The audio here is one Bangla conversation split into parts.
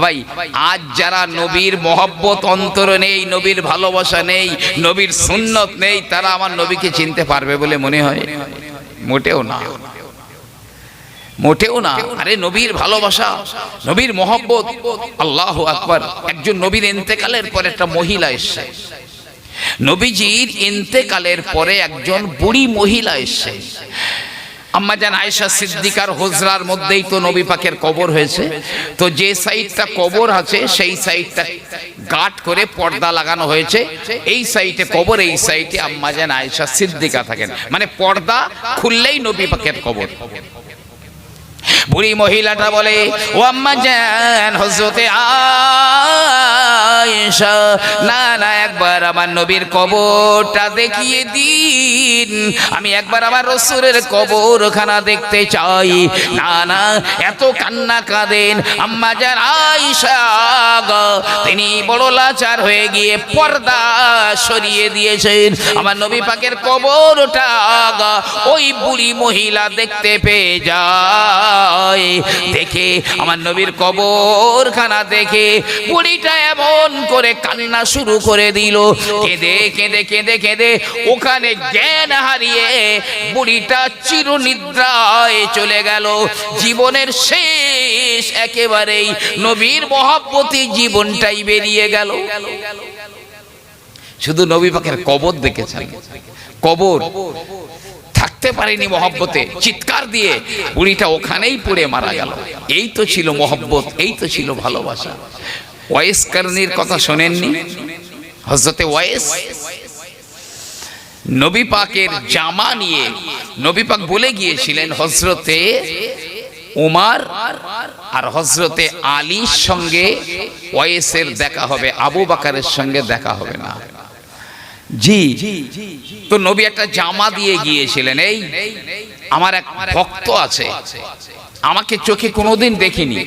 ভাই আজ যারা নবীর মহব্বত অন্তরে নেই, নবীর ভালোবাসা নেই, নবীর সুন্নত নেই, তারা আমার নবীকে চিনতে পারবে বলে মনে হয়? মোটেও না, মোটেও না। আরে নবীর ভালোবাসা, নবীর মহব্বত, আল্লাহু আকবার। একজন নবীর ইন্তেকালের পরে একটা মহিলা এসেছে, নবীজির ইন্তেকালের পরে একজন বুড়ি মহিলা এসেছে। আম্মা জান আয়েশা সিদ্দিকার হুজরার মধ্যেই তো নবী পাকের কবর হয়েছে। তো যে সাইডটা কবর আছে সেই সাইডটা গাঁট করে পর্দা লাগানো হয়েছে। এই সাইডে কবর, এই সাইডে আম্মা জান আয়েশা সিদ্দিকা থাকেন, মানে পর্দা খুললেই নবী পাকের কবর। বুড়ি মহিলাটা বলে, ও আম্মা জান হযরতে আয়েশা, না না, একবার আমার নবীর কবরটা দেখিয়ে দিন, আমি একবার আমার রাসূলের কবরখানা দেখতে চাই। না না, এত কান্না কাঁদেন আম্মা জান আয়েশা, তিনি বড় লাচার হয়ে গিয়ে পর্দা সরিয়ে দিয়েছেন। আমার নবী পাকের কবরটা ওই বুড়ি মহিলা দেখতে পেয়ে যায়। দেখে আমার নবীর কবরখানা দেখে বুড়িটা এমন করে কান্না শুরু করে দিল, কেঁদে কেঁদে কেঁদে কেঁদে ওখানে জ্ঞান হারিয়ে বুড়িটা চিরনিদ্রায় চলে গেল। জীবনের শেষ একেবারেই নবীর মহব্বতে জীবনটাই বেরিয়ে গেল। শুধু নবী পাকের কবর দেখেছেন, কবর থাকতে পারেনি মহব্বতে, চিৎকার দিয়ে বুড়িটা ওখানেই পড়ে মারা গেল। এই তো ছিল মহব্বত, এই তো ছিল ভালোবাসা। ওয়াইস কারনির কথা শোনেননি? হযরতে ওয়াইস নবী পাকের জামা নিয়ে নবী পাক বলে গিয়েছিলেন হযরতে ওমর আর হযরতে আলীর সঙ্গে ওয়াইসের দেখা হবে, আবু বকরের সঙ্গে দেখা হবে না। জি, তো নবী একটা জামা দিয়ে গিয়েছিলেন। এই আমার এক ভক্ত আছে, আমাকে চোখে কোনোদিন দেখিনি,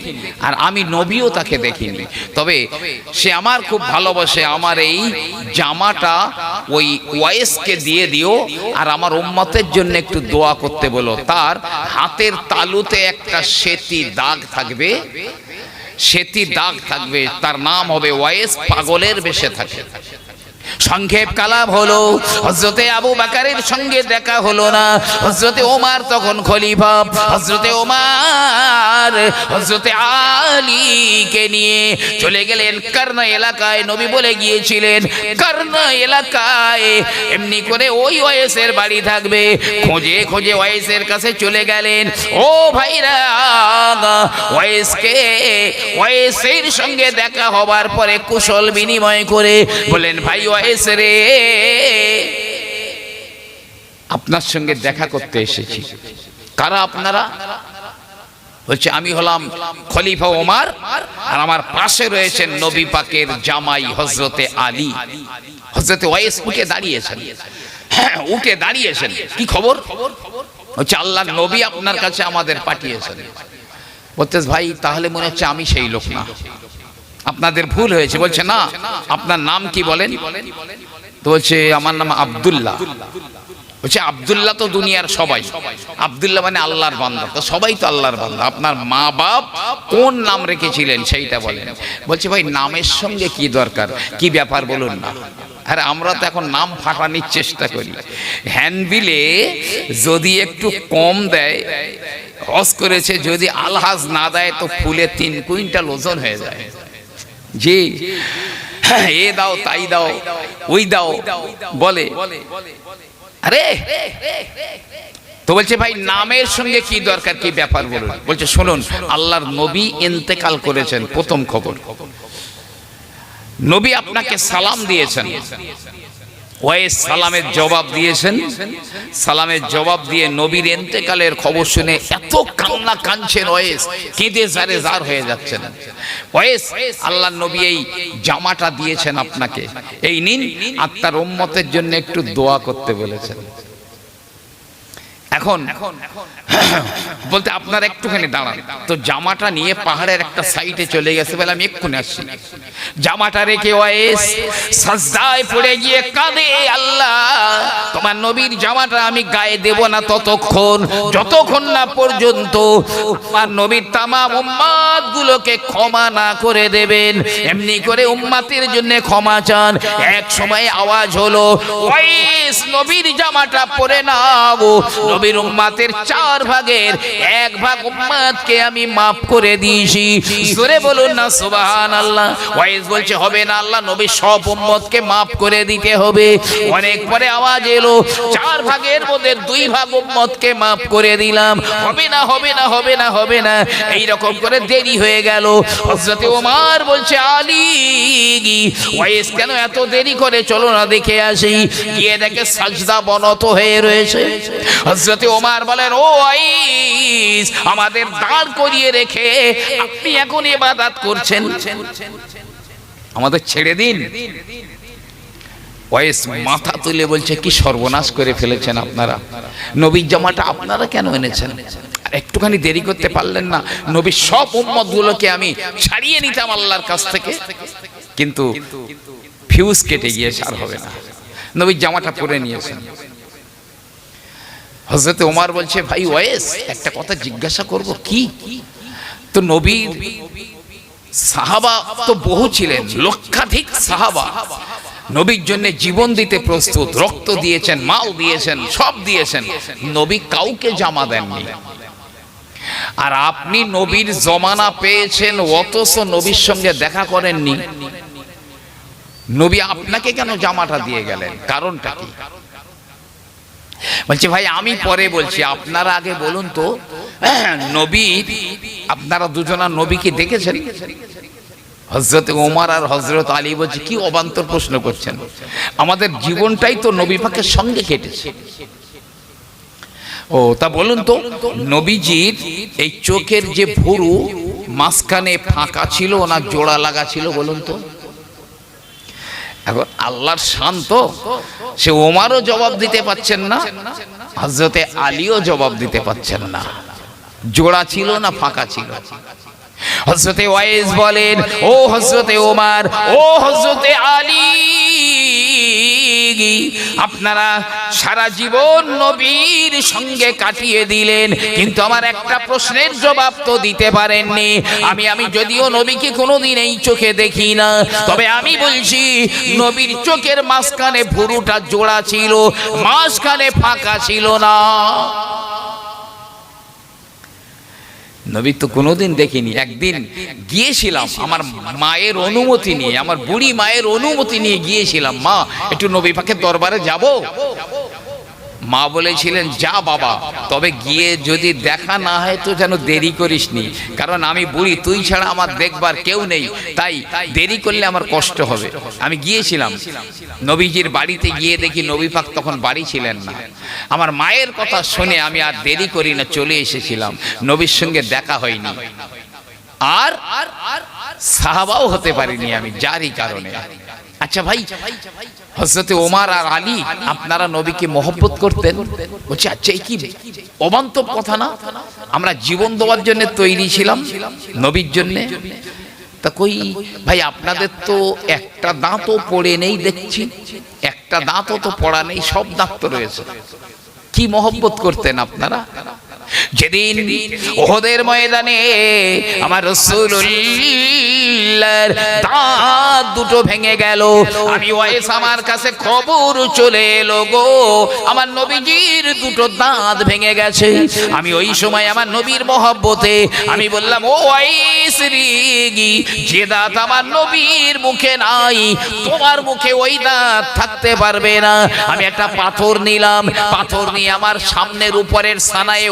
আর আমি নবীও তাকে দেখিনি, তবে সে আমার খুব ভালোবাসে, আমার এই জামাটা ওই ওয়াইসকে দিয়ে দিও, আর আমার উম্মতের জন্য একটু দোয়া করতে বলো। তার হাতের তালুতে একটা শ্বেতি দাগ থাকবে, শ্বেতি দাগ থাকবে, তার নাম হবে ওয়াইস, পাগলের বেশে থাকে। সংক্ষেপ কালাম হলো, হযরতে আবু বকরের সঙ্গে দেখা হলো না। হযরতে ওমর তখন খলিফা, হযরতে ওমর হযরতে আলীকে নিয়ে চলে গেলেন কর্ণ এলাকায়। নবী বলে গিয়েছিলেন কর্ণ এলাকায় এমনি করে ওই ওয়াইসের বাড়ি থাকবে। খোঁজে খোঁজে ওয়াইসের কাছে চলে গেলেন। ও ভাইরা, ওয়াইসের সঙ্গে দেখা হবার পরে কুশল বিনিময় করে বলেন, ভাই ওয়াইস রে, আপনার সঙ্গে দেখা করতে এসেছি। কারা আপনারা? বলছে, আমি হলাম খলিফা ওমর, আর আমার পাশে রয়েছেন নবী পাকের জামাই হযরতে আলী। হযরতে ওয়াইস উঠে দাঁড়িয়েছেন, উঠে দাঁড়িয়েছেন। কি খবর? হচ্ছে আল্লাহর নবী আপনার কাছে আমাদের পাঠিয়েছেন। বলতেস, ভাই তাহলে মনে হচ্ছে আমি সেই লোক না, আপনাদের ভুল হয়েছে। বলছে, না, আপনার নাম কি বলেন? তো বলছে, আমার নাম আব্দুল্লাহ। বলছে, আব্দুল্লাহ তো দুনিয়ার সবাই, আব্দুল্লাহ মানে আল্লাহর বান্দা, তো সবাই তো আল্লাহর বান্দা। আপনার মা বাপ কোন নাম রেখেছিলেন সেইটা বলেন। বলছে, ভাই নামের সঙ্গে কি দরকার, কি ব্যাপার বলুন না। আরে আমরা তো এখন নাম ফাটানোর চেষ্টা করি। হ্যান্ডবিলে যদি একটু কম দেয়, হজ করেছে, যদি আলহাজ না দেয় তো ফুলে 3 কুইন্টাল ওজন হয়ে যায়। জি, এ দাও, তাই দাও, ওই দাও বলে। আরে তো বলছে, ভাই নামের সঙ্গে কি দরকার, কি ব্যাপার বলুন। বলছে, শুনুন, আল্লাহর নবী ইন্তেকাল করেছেন, প্রথম খবর। নবী আপনাকে সালাম দিয়েছেন। ওয়াইস সালামের জবাব দিয়েছেন। সালামের জবাব দিয়ে নবীর ইন্তেকালের খবর শুনে এত কান্না কাঁদছেন ওয়াইস, কেঁদে জারে জার হয়ে যাচ্ছেন। ওয়াইস, আল্লাহর নবী এই জামাটা দিয়েছেন আপনাকে, এই নিন, আত্মার উম্মতের জন্য একটু দোয়া করতে বলেছেন। এখন বলতে আপনারা একটুখানি দাঁড়ান তো, জামাটা নিয়ে পাহাড়ের একটা সাইডে চলে গেছে, বলে আমি এক্ষুনি আসছি। জামাটা রেখে ওয়াইস সাজদায় পড়ে গিয়ে কাঁদে, আল্লাহ তোমার নবীর জামাটা আমি গায়ে দেব না ততক্ষণ যতক্ষণ না পর্যন্ত আমার নবীর তামাম উম্মাত গুলোকে ক্ষমা না করে দেবেন। এমনি করে উম্মাতের জন্য ক্ষমা চান। এক সময় আওয়াজ হলো, ওয়াইস নবীর জামাটা পরে নাও, নবীর উম্মাতের 4 ভাগের 1 ভাগ উম্মাতকে আমি maaf করে দিয়েছি। জোরে বলুন না সুবহানাল্লাহ। ওয়াইস বলছে হবে না আল্লাহ, নবীর সব উম্মতকে maaf করে দিতে হবে। অনেক পরে আওয়াজ এলো, 4 ভাগের মধ্যে 2 ভাগ উম্মতকে maaf করে দিলাম। হবে না হবে না হবে না হবে না, এই রকম করে দেরি হয়ে গেল। হযরত ওমর বলছে, আলী ওয়াইস কেন এত দেরি করে, চলো না দেখে আসি। গিয়ে দেখে সাজদা বনত হয়ে রয়েছে। হযরত ওমর বলেন, ও ওয়াইস আমাদের দাঁড় করিয়ে রেখে আপনি এখন ইবাদত করছেন, আমাদের ছেড়ে দিন। ওয়াইস মাথা তুলে বলছে, কি সর্বনাশ করে ফেলেছেন আপনারা, নবীর জামাটা আপনারা কেন এনেছেন? আর একটুখানি দেরি করতে পারলেন না? নবীর সব উম্মত গুলোকে আমি ছাড়িয়ে নিতাম আল্লাহর কাছ থেকে, কিন্তু ফিউজ কেটে গিয়েছে, আর হবে না। নবীর জামাটা পরে নিয়েছেন। হযরত ওমর বলছে, ভাই ওয়াইস একটা কথা জিজ্ঞাসা করব। কি? তো নবীর সাহাবা তো বহু ছিলেন, লক্ষাধিক সাহাবা নবীর জন্য জীবন দিতে প্রস্তুত, রক্ত দিয়েছেন, মাল দিয়েছেন, সব দিয়েছেন, নবী কাউকে জামা দেননি। আর আপনি নবীর জমানা পেয়েছেন, অথচ নবীর সঙ্গে দেখা করেননি। নবী আপনাকে কেন জামাটা দিয়ে গেলেন? কারণটা কি? বলছে, ভাই আমি পরে বলছি, আপনারা আগে বলুন তো, নবী আপনারা দুজনা নবীকে দেখেছেন? হযরত ওমর আর হযরত আলী বলছে, কি অবান্তর প্রশ্ন করছেন, আমাদের জীবনটাই তো নবী পাকের সঙ্গে কেটেছে। ও তা বলুন তো, নবীজির এই চোখের যে ভুরু মাঝখানে ফাঁকা ছিল না জোড়া লাগা ছিল, বলুন তো? এখন আল্লাহর শান্ত, সে ওমরও জবাব দিতে পাচ্ছেন না, হযরতে আলীও জবাব দিতে পাচ্ছেন না, জোড়া ছিল না ফাঁকা ছিল। হযরতে ওয়াইস বলেন, ও হযরতে ওমর, ও হযরতে আলী, আপনারা সারা জীবন নবীর সঙ্গে কাটিয়ে দিলেন, কিন্তু আমার একটা প্রশ্নের জবাব তো দিতে পারেননি। আমি যদিও নবীকে কোনোদিন এই চোখে দেখি না, তবে আমি বলছি নবীর চোখের মাঝখানে ভুরুটা জোড়া ছিল, মাঝখানে ফাঁকা ছিল না। নবী তো কোনোদিন দেখিনি। একদিন গিয়েছিলাম আমার মায়ের অনুমতি নিয়ে, আমার বুড়ি মায়ের অনুমতি নিয়ে গিয়েছিলাম, মা একটু নবী পাকের দরবারে যাব। মা বলেছিলেন, যা বাবা, তবে গিয়ে যদি দেখা না হয় তো যেন দেরি করিসনি, কারণ আমি বুড়ি, তুই ছাড়া আমার দেখবার কেউ নেই, তাই দেরি করলে আমার কষ্ট হবে। আমি গিয়েছিলাম, নবীজির বাড়িতে গিয়ে দেখি নবী পাক তখন বাড়ি ছিলেন না। আমার মায়ের কথা শুনে আমি আর দেরি করি না, চলে এসেছিলাম, নবীর সঙ্গে দেখা হয়নি, আর সাহাবাও হতে পারিনি আমি, যারই কারণে। আচ্ছা ভাই, হযরতে ওমর আর আলী আপনারা নবীকে মহব্বত করতেন? বলছে, আচ্ছা এই কি অবান্তর কথা না, আমরা জীবন দেওয়ার জন্য তৈরি ছিলাম নবীর জন্য। তা কই ভাই, আপনাদের তো একটা দাঁতও পড়ে নেই দেখছি, একটা দাঁতও তো পড়া নেই, সব দাঁত তো রয়েছে, কি মহব্বত করতেন আপনারা? যেদিন উহুদের ময়দানে আমার রাসূলুল্লাহর দাঁত দুটো ভেঙে গেল, আমি ওয়াইস আমার কাছে খবর চলে এলো, গো আমার নবীজির দুটো দাঁত ভেঙে গেছে। আমি ওই সময় আমার নবীর মহব্বতে আমি বললাম, ও ওয়াইস রে, যে দাঁত আমার নবীর মুখে নাই, তোমার মুখে ওই দাঁত থাকতে পারবে না। আমি একটা পাথর নিলাম, পাথর নিয়ে আমার সামনের উপরের সানায়ে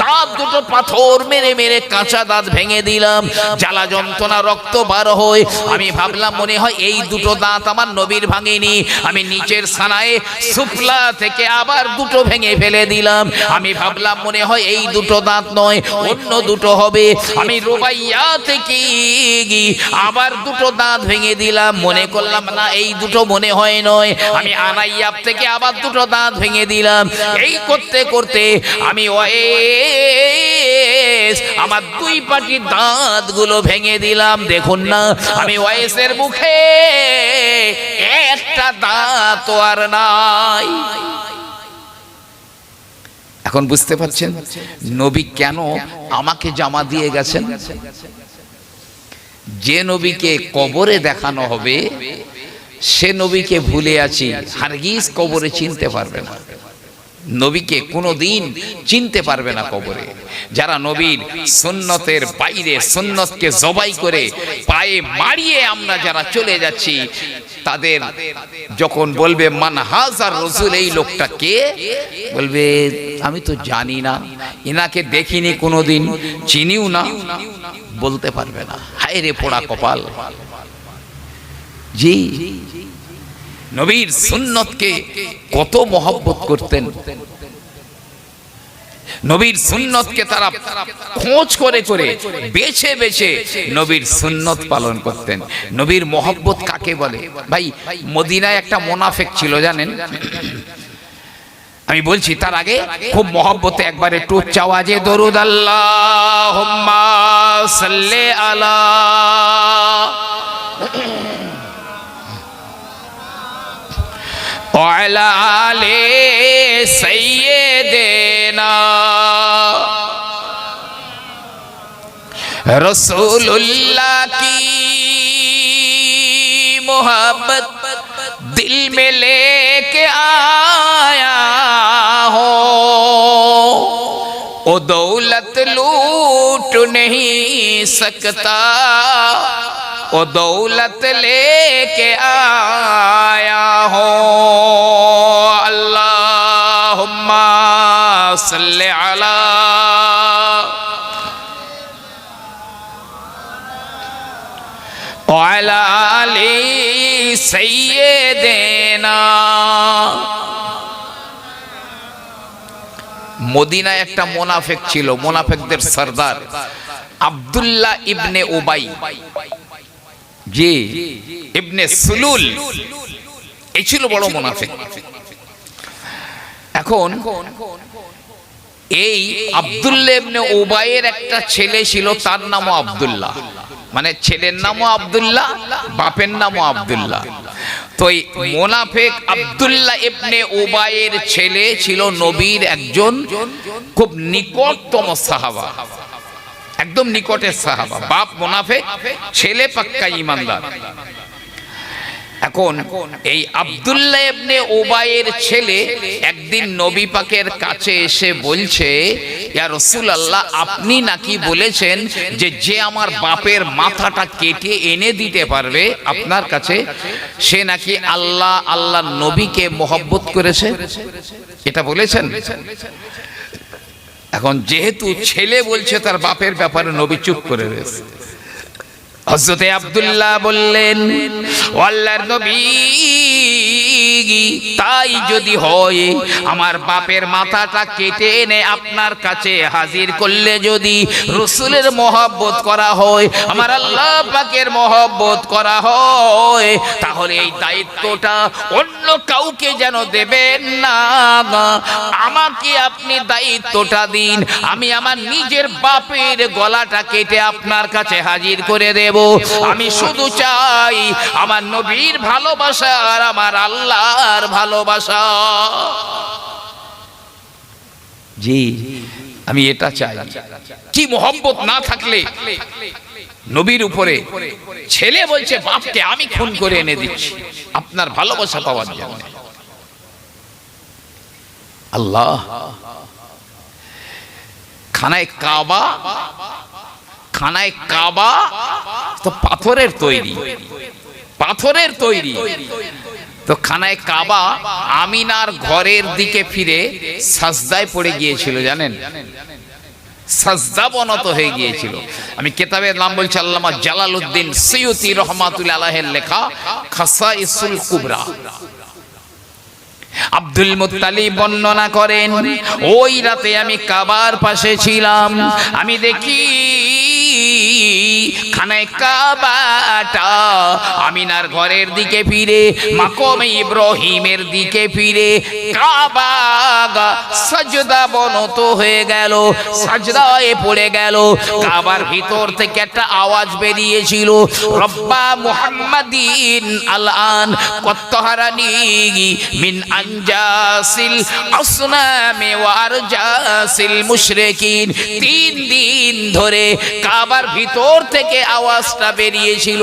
দাঁত দুটো পাথর মেরে মেরে কাঁচা দাঁত ভেঙে দিলাম, জ্বালা যন্ত্রণা, রক্ত বার হয়। আমি ভাবলাম মনে হয় এই দুটো দাঁত আমার নবীর ভাঙেনি। আমি নিচের সানায় সুফলা থেকে আবার দুটো ভেঙে ফেলে দিলাম। আমি ভাবলাম মনে হয় এই দুটো দাঁত নয়, অন্য দুটো হবে। আমি রুবাইয়া থেকে আবার দুটো দাঁত ভেঙে দিলাম, মনে করলাম না এই দুটো মনে হয় নয়। আমি আনাইয়াব থেকে আবার দুটো দাঁত ভেঙে দিলাম। এই করতে করতে আমি আমার দুই পাটির দাঁতগুলো ভেঙে দিলাম। দেখুন না, আমি ওয়াইসের মুখে একটা দাঁত আর নাই। এখন বুঝতে পারছেন নবী কেন আমাকে জামা দিয়ে গেছেন? যে নবীকে কবরে দেখানো হবে সে নবীকে ভুলে আছি, হারগিজ কবরে চিনতে পারবে না। নবীকে কোনোদিন চিনতে পারবে না কবরে। যারা নবীর সুন্নতের বাইরে সুন্নতকে জবাই করে পায়ে মারিয়ে আমরা যারা চলে যাচ্ছি, তাদের যখন বলবে মান হাজার রসুল, এই লোকটা কে, বলবে আমি তো জানি না, এনাকে দেখিনি কোনোদিন, চিনিও না, বলতে পারবে না। হায় রে পোড়া কপাল। জি, নবীর সুন্নতকে কত মহব্বত করতেন। নবীর সুন্নতকে তারা খোঁজ করে করে বেছে বেছে নবীর সুন্নত পালন করতেন। নবীর মহব্বত কাকে বলে? ভাই, মদিনায় একটা মুনাফিক ছিল জানেন। আমি বলছি তার আগে খুব মহব্বতে একবার একটু উচ্চ আওয়াজে দরুদ আল্লাহুম্মা সাল্লি আলা ওয়ালা আলে সাইয়্যিদিনা रसूलुल्लाह की मोहब्बत दिल में लेके आया हो, ओ दौलत लूट नहीं सकता, ओ दौलत लेके आया हो। अल्लाहुम्मा सल्ली अला ওয়ালা আলি সাইয়্যিদিনা। মদিনায় একটা মুনাফিক ছিল, মুনাফিকদের সরদার আব্দুল্লাহ ইবনে উবাই, জি ইবনে সুলুল, এই ছিল বড় মুনাফিক। এখন এই আব্দুল্লাহ ইবনে উবাইয়ের একটা ছেলে ছিল, তার নামও আব্দুল্লাহ, মানে ছেলের নামও আব্দুল্লাহ, বাপের নামও আব্দুল্লাহ। তো এই মুনাফিক আব্দুল্লাহ ইবনে উবাইয়ের ছেলে ছিল নবীর একজন খুব নিকটতম সাহাবা, একদম নিকটের সাহাবা। বাপ মুনাফিক, ছেলে পাক্কা ঈমানদার। এখন এই আব্দুল্লাহ ইবনে উবাইয়ের ছেলে একদিন নবী পাকের কাছে এসে বলছে, ইয়া রাসূলুল্লাহ, আপনি নাকি বলেছেন যে যে আমার বাপের মাথাটা কেটে এনে দিতে পারবে আপনার কাছে, সে নাকি আল্লাহ আল্লাহর নবীকে মহব্বত করেছে, এটা বলেছেন? এখন যেহেতু ছেলে বলছে তার বাপের ব্যাপারে, নবী চুপ করে রয়েছে। হযরতে আব্দুল্লাহ বললেন, আল্লাহর নবী, তাই যদি হয় আমার বাপের মাথাটা কেটে এনে আপনার কাছে হাজির করলে যদি রাসূলের মহব্বত করা হয়, আমার আল্লাহ পাকের মহব্বত করা হয়, তাহলে এই দায়িত্বটা অন্য কাউকে যেন দেবেন না, আমাকে আপনি দায়িত্বটা দিন। আমি আমার নিজের বাপের গলাটা কেটে আপনার কাছে হাজির করে দেব। আমি শুধু চাই আমার নবীর ভালোবাসা আর আমার আল্লাহর ভালোবাসা। জি, আমি এটা চাই। কি মহব্বত না থাকলে নবীর উপরে? ছেলে বলছে বাপকে আমি খুন করে এনে দিচ্ছি আপনার ভালোবাসা পাওয়ার জন্য। আল্লাহ, খানায় কাবা, খানায় কাবা তো পাথরের তৈরি, পাথরের তৈরি। তো খানায় কাবা আমিনার ঘরের দিকে ফিরে সাজদায় পড়ে গিয়েছিল জানেন। সাজদাবনত হয়ে গিয়েছিল। আমি কিতাবের নাম বলছি আল্লামা জালালউদ্দিন সুয়ুতি রহমাতুল্লাহ আলাইহির লেখা খাসাইসুল কুবরা। আব্দুল মুত্তালিব বর্ণনা করেন, ওই রাতে আমি কাবার পাশে ছিলাম, আমি দেখি খানায় কাবাটা আমিনার ঘরের দিকে ফিরে, মাকামে ইব্রাহিমের দিকে ফিরে কাবা সাজদা বনত হয়ে গেল, সাজদায় পড়ে গেল। কাবার ভিতর থেকে একটা আওয়াজ বেরিয়েছিল, রব্বা মুহাম্মাদিন আলআন কত্তহারানি মিন আনজাসিল আসনামি ওয়া আরজাসিল মুশরিকিন। 3 দিন ধরে কাবার ভিতর থেকে আওয়াজটা বেরিয়েছিল।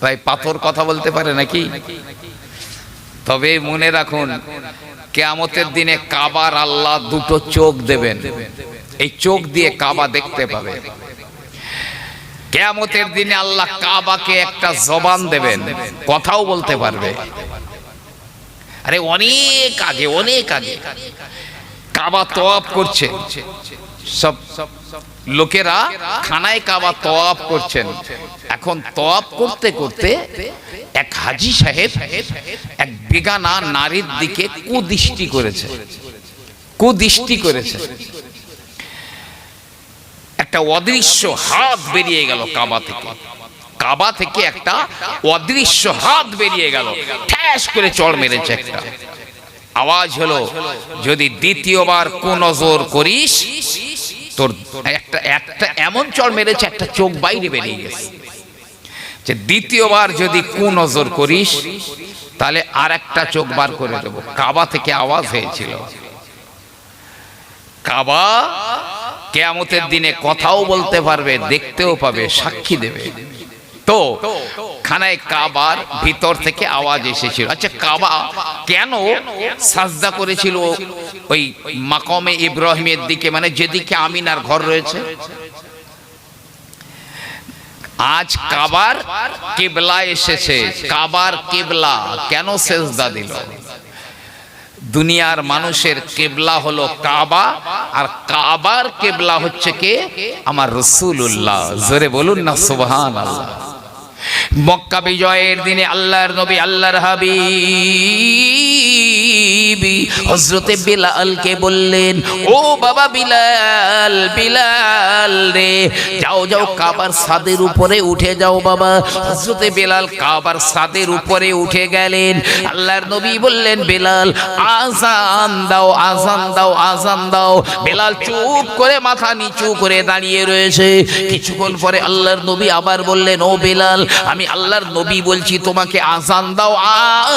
ভাই পাথর কথা বলতে পারে নাকি? তবে মনে রাখুন, কিয়ামতের দিনে কাবার আল্লাহ 2টো চোখ দেবেন, এই চোখ দিয়ে কাবা দেখতে পাবে। কিয়ামতের দিনে আল্লাহ কাবাকে একটা জবান দেবেন, কথাও বলতে পারবে। আরে অনেক আগে কাবা তওয়াফ করছে, সব লোকেরা খানায় কাবা তওয়াফ করছেন। এখন তওয়াফ করতে করতে এক হাজী সাহেব এক বেগানা নারীর দিকে কুদৃষ্টি করেছে। একটা অদৃশ্য হাত বেরিয়ে গেল কাবা থেকে একটা অদৃশ্য হাত বেরিয়ে গেল, ঠ্যাস করে চড় মেরেছে। একটা আওয়াজ হলো, যদি দ্বিতীয়বার কুনজর করিস, তোর একটা এমন চড় মেরেছে একটা চোখ বাইরে বেরিয়ে গেছে, যে দ্বিতীয়বার যদি কুনজর করিস তাহলে আর একটা চোখ বার করে দেব। কাবা থেকে আওয়াজ হয়েছিল। কাবা কিয়ামতের দিনে কথাও বলতে পারবে, দেখতেও পাবে, সাক্ষী দেবে। তো খানায় কাবার ভিতর থেকে আওয়াজ এসেছিল। আচ্ছা, কাবা কেন সাজদা করেছিল ওই মাকামে ইব্রাহিমের দিকে, মানে যেদিকে আমিনার ঘর রয়েছে? আজ কাবার কিবলা এসেছে, কাবার কিবলা কেন সেজদা দিল? দুনিয়ার মানুষের কিবলা হলো কাবা, আর কাবার কিবলা হচ্ছে কে? আমার রাসূলুল্লাহ। জোরে বলুন না সুবহানাল্লাহ। মক্কা বিজয়ের দিনে আল্লাহর নবী, আল্লাহর হাবিব হযরতে বিলালকে বললেন, ও বাবা বিলাল, বিলাল রে, যাও কাবার ছাদের উপরে উঠে যাও বাবা। হযরতে বিলাল কাবার ছাদের উপরে উঠে গেলেন। আল্লাহর নবী বললেন, বিলাল আযান দাও, আযান দাও, আযান দাও। বিলাল চুপ করে মাথা নিচু করে দাঁড়িয়ে রয়েছে। কিছুক্ষণ পরে আল্লাহর নবী আবার বললেন, ও বিলাল, আমি আল্লাহর নবী বলছি, তোমাকে আযান দাও,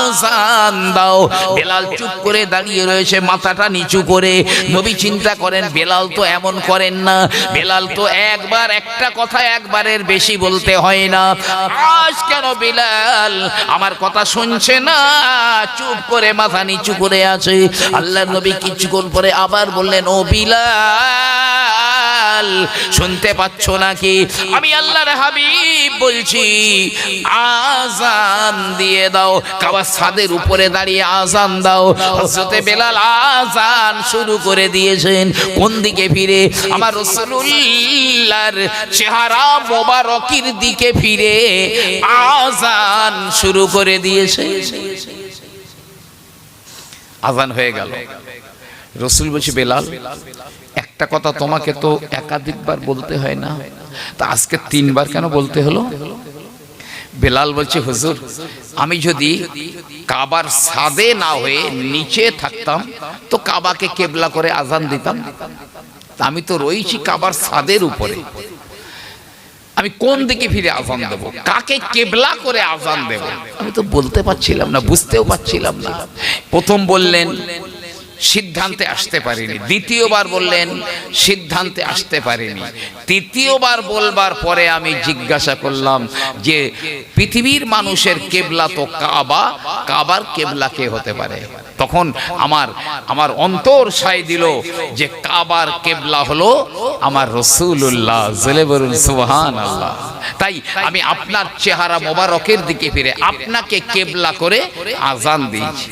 আযান দাও। বেলাল চুপ করে দাঁড়িয়ে রয়েছে, মাথাটা নিচু করে। নবী চিন্তা করেন, বেলাল তো এমন করেন না, বেলাল তো একবার একটা কথা একবারের বেশি বলতে হয় না। আজ কেন বেলাল আমার কথা শুনছে না, চুপ করে মাথা নিচু করে আছে? আল্লাহর নবী কিছুক্ষণ পরে আবার বললেন, ও বিলাল, শুনতে পাচ্ছ নাকি? আমি আল্লাহর হাবিব বলছি, আযান দিয়ে দাও। কাবার ছাদের উপরে দাঁড়িয়ে আযান দাও। হযরতে বেলাল আযান শুরু করে দিয়েছেন। কোন দিকে ফিরে? আমার রাসূলুল্লাহর চেহারা মোবারকের দিকে ফিরে আযান শুরু করে দিয়েছে। আযান হয়ে গেল। রাসূল বলছে, বেলাল, একটা কথা তোমাকে তো একাধিকবার বলতে হয় না, তা আজকে 3বার কেন বলতে হলো? বেলাল বলছে, হুজুর, আমি যদি কাবার ছাদে না হয়ে নিচে থাকতাম তো কাবাকে কেবলা করে আযান দিতাম। আমি তো রয়েছি কাবার ছাদের উপরে, আমি কোন দিকে ফিরে আযান দেব, কাকে কেবলা করে আযান দেব, আমি তো বলতে পারছিলাম না, বুঝতেও পারছিলাম না। প্রথম বললেন, সিদ্ধান্তে আসতে পারিনি। দ্বিতীয়বার বললেন, সিদ্ধান্তে আসতে পারিনি। তৃতীয়বার বলবার পরে আমি জিজ্ঞাসা করলাম যে পৃথিবীর মানুষের কেবলা তো কাবা, কাবার কেবলা কে হতে পারে? তখন আমার অন্তর সায় দিল যে কাবার কেবলা হলো আমার রাসূলুল্লাহ। জোরে বলুন সুবহানাল্লাহ। তাই আমি আপনার চেহারা মোবারকের দিকে ফিরে আপনাকে কেবলা করে আযান দিয়েছি।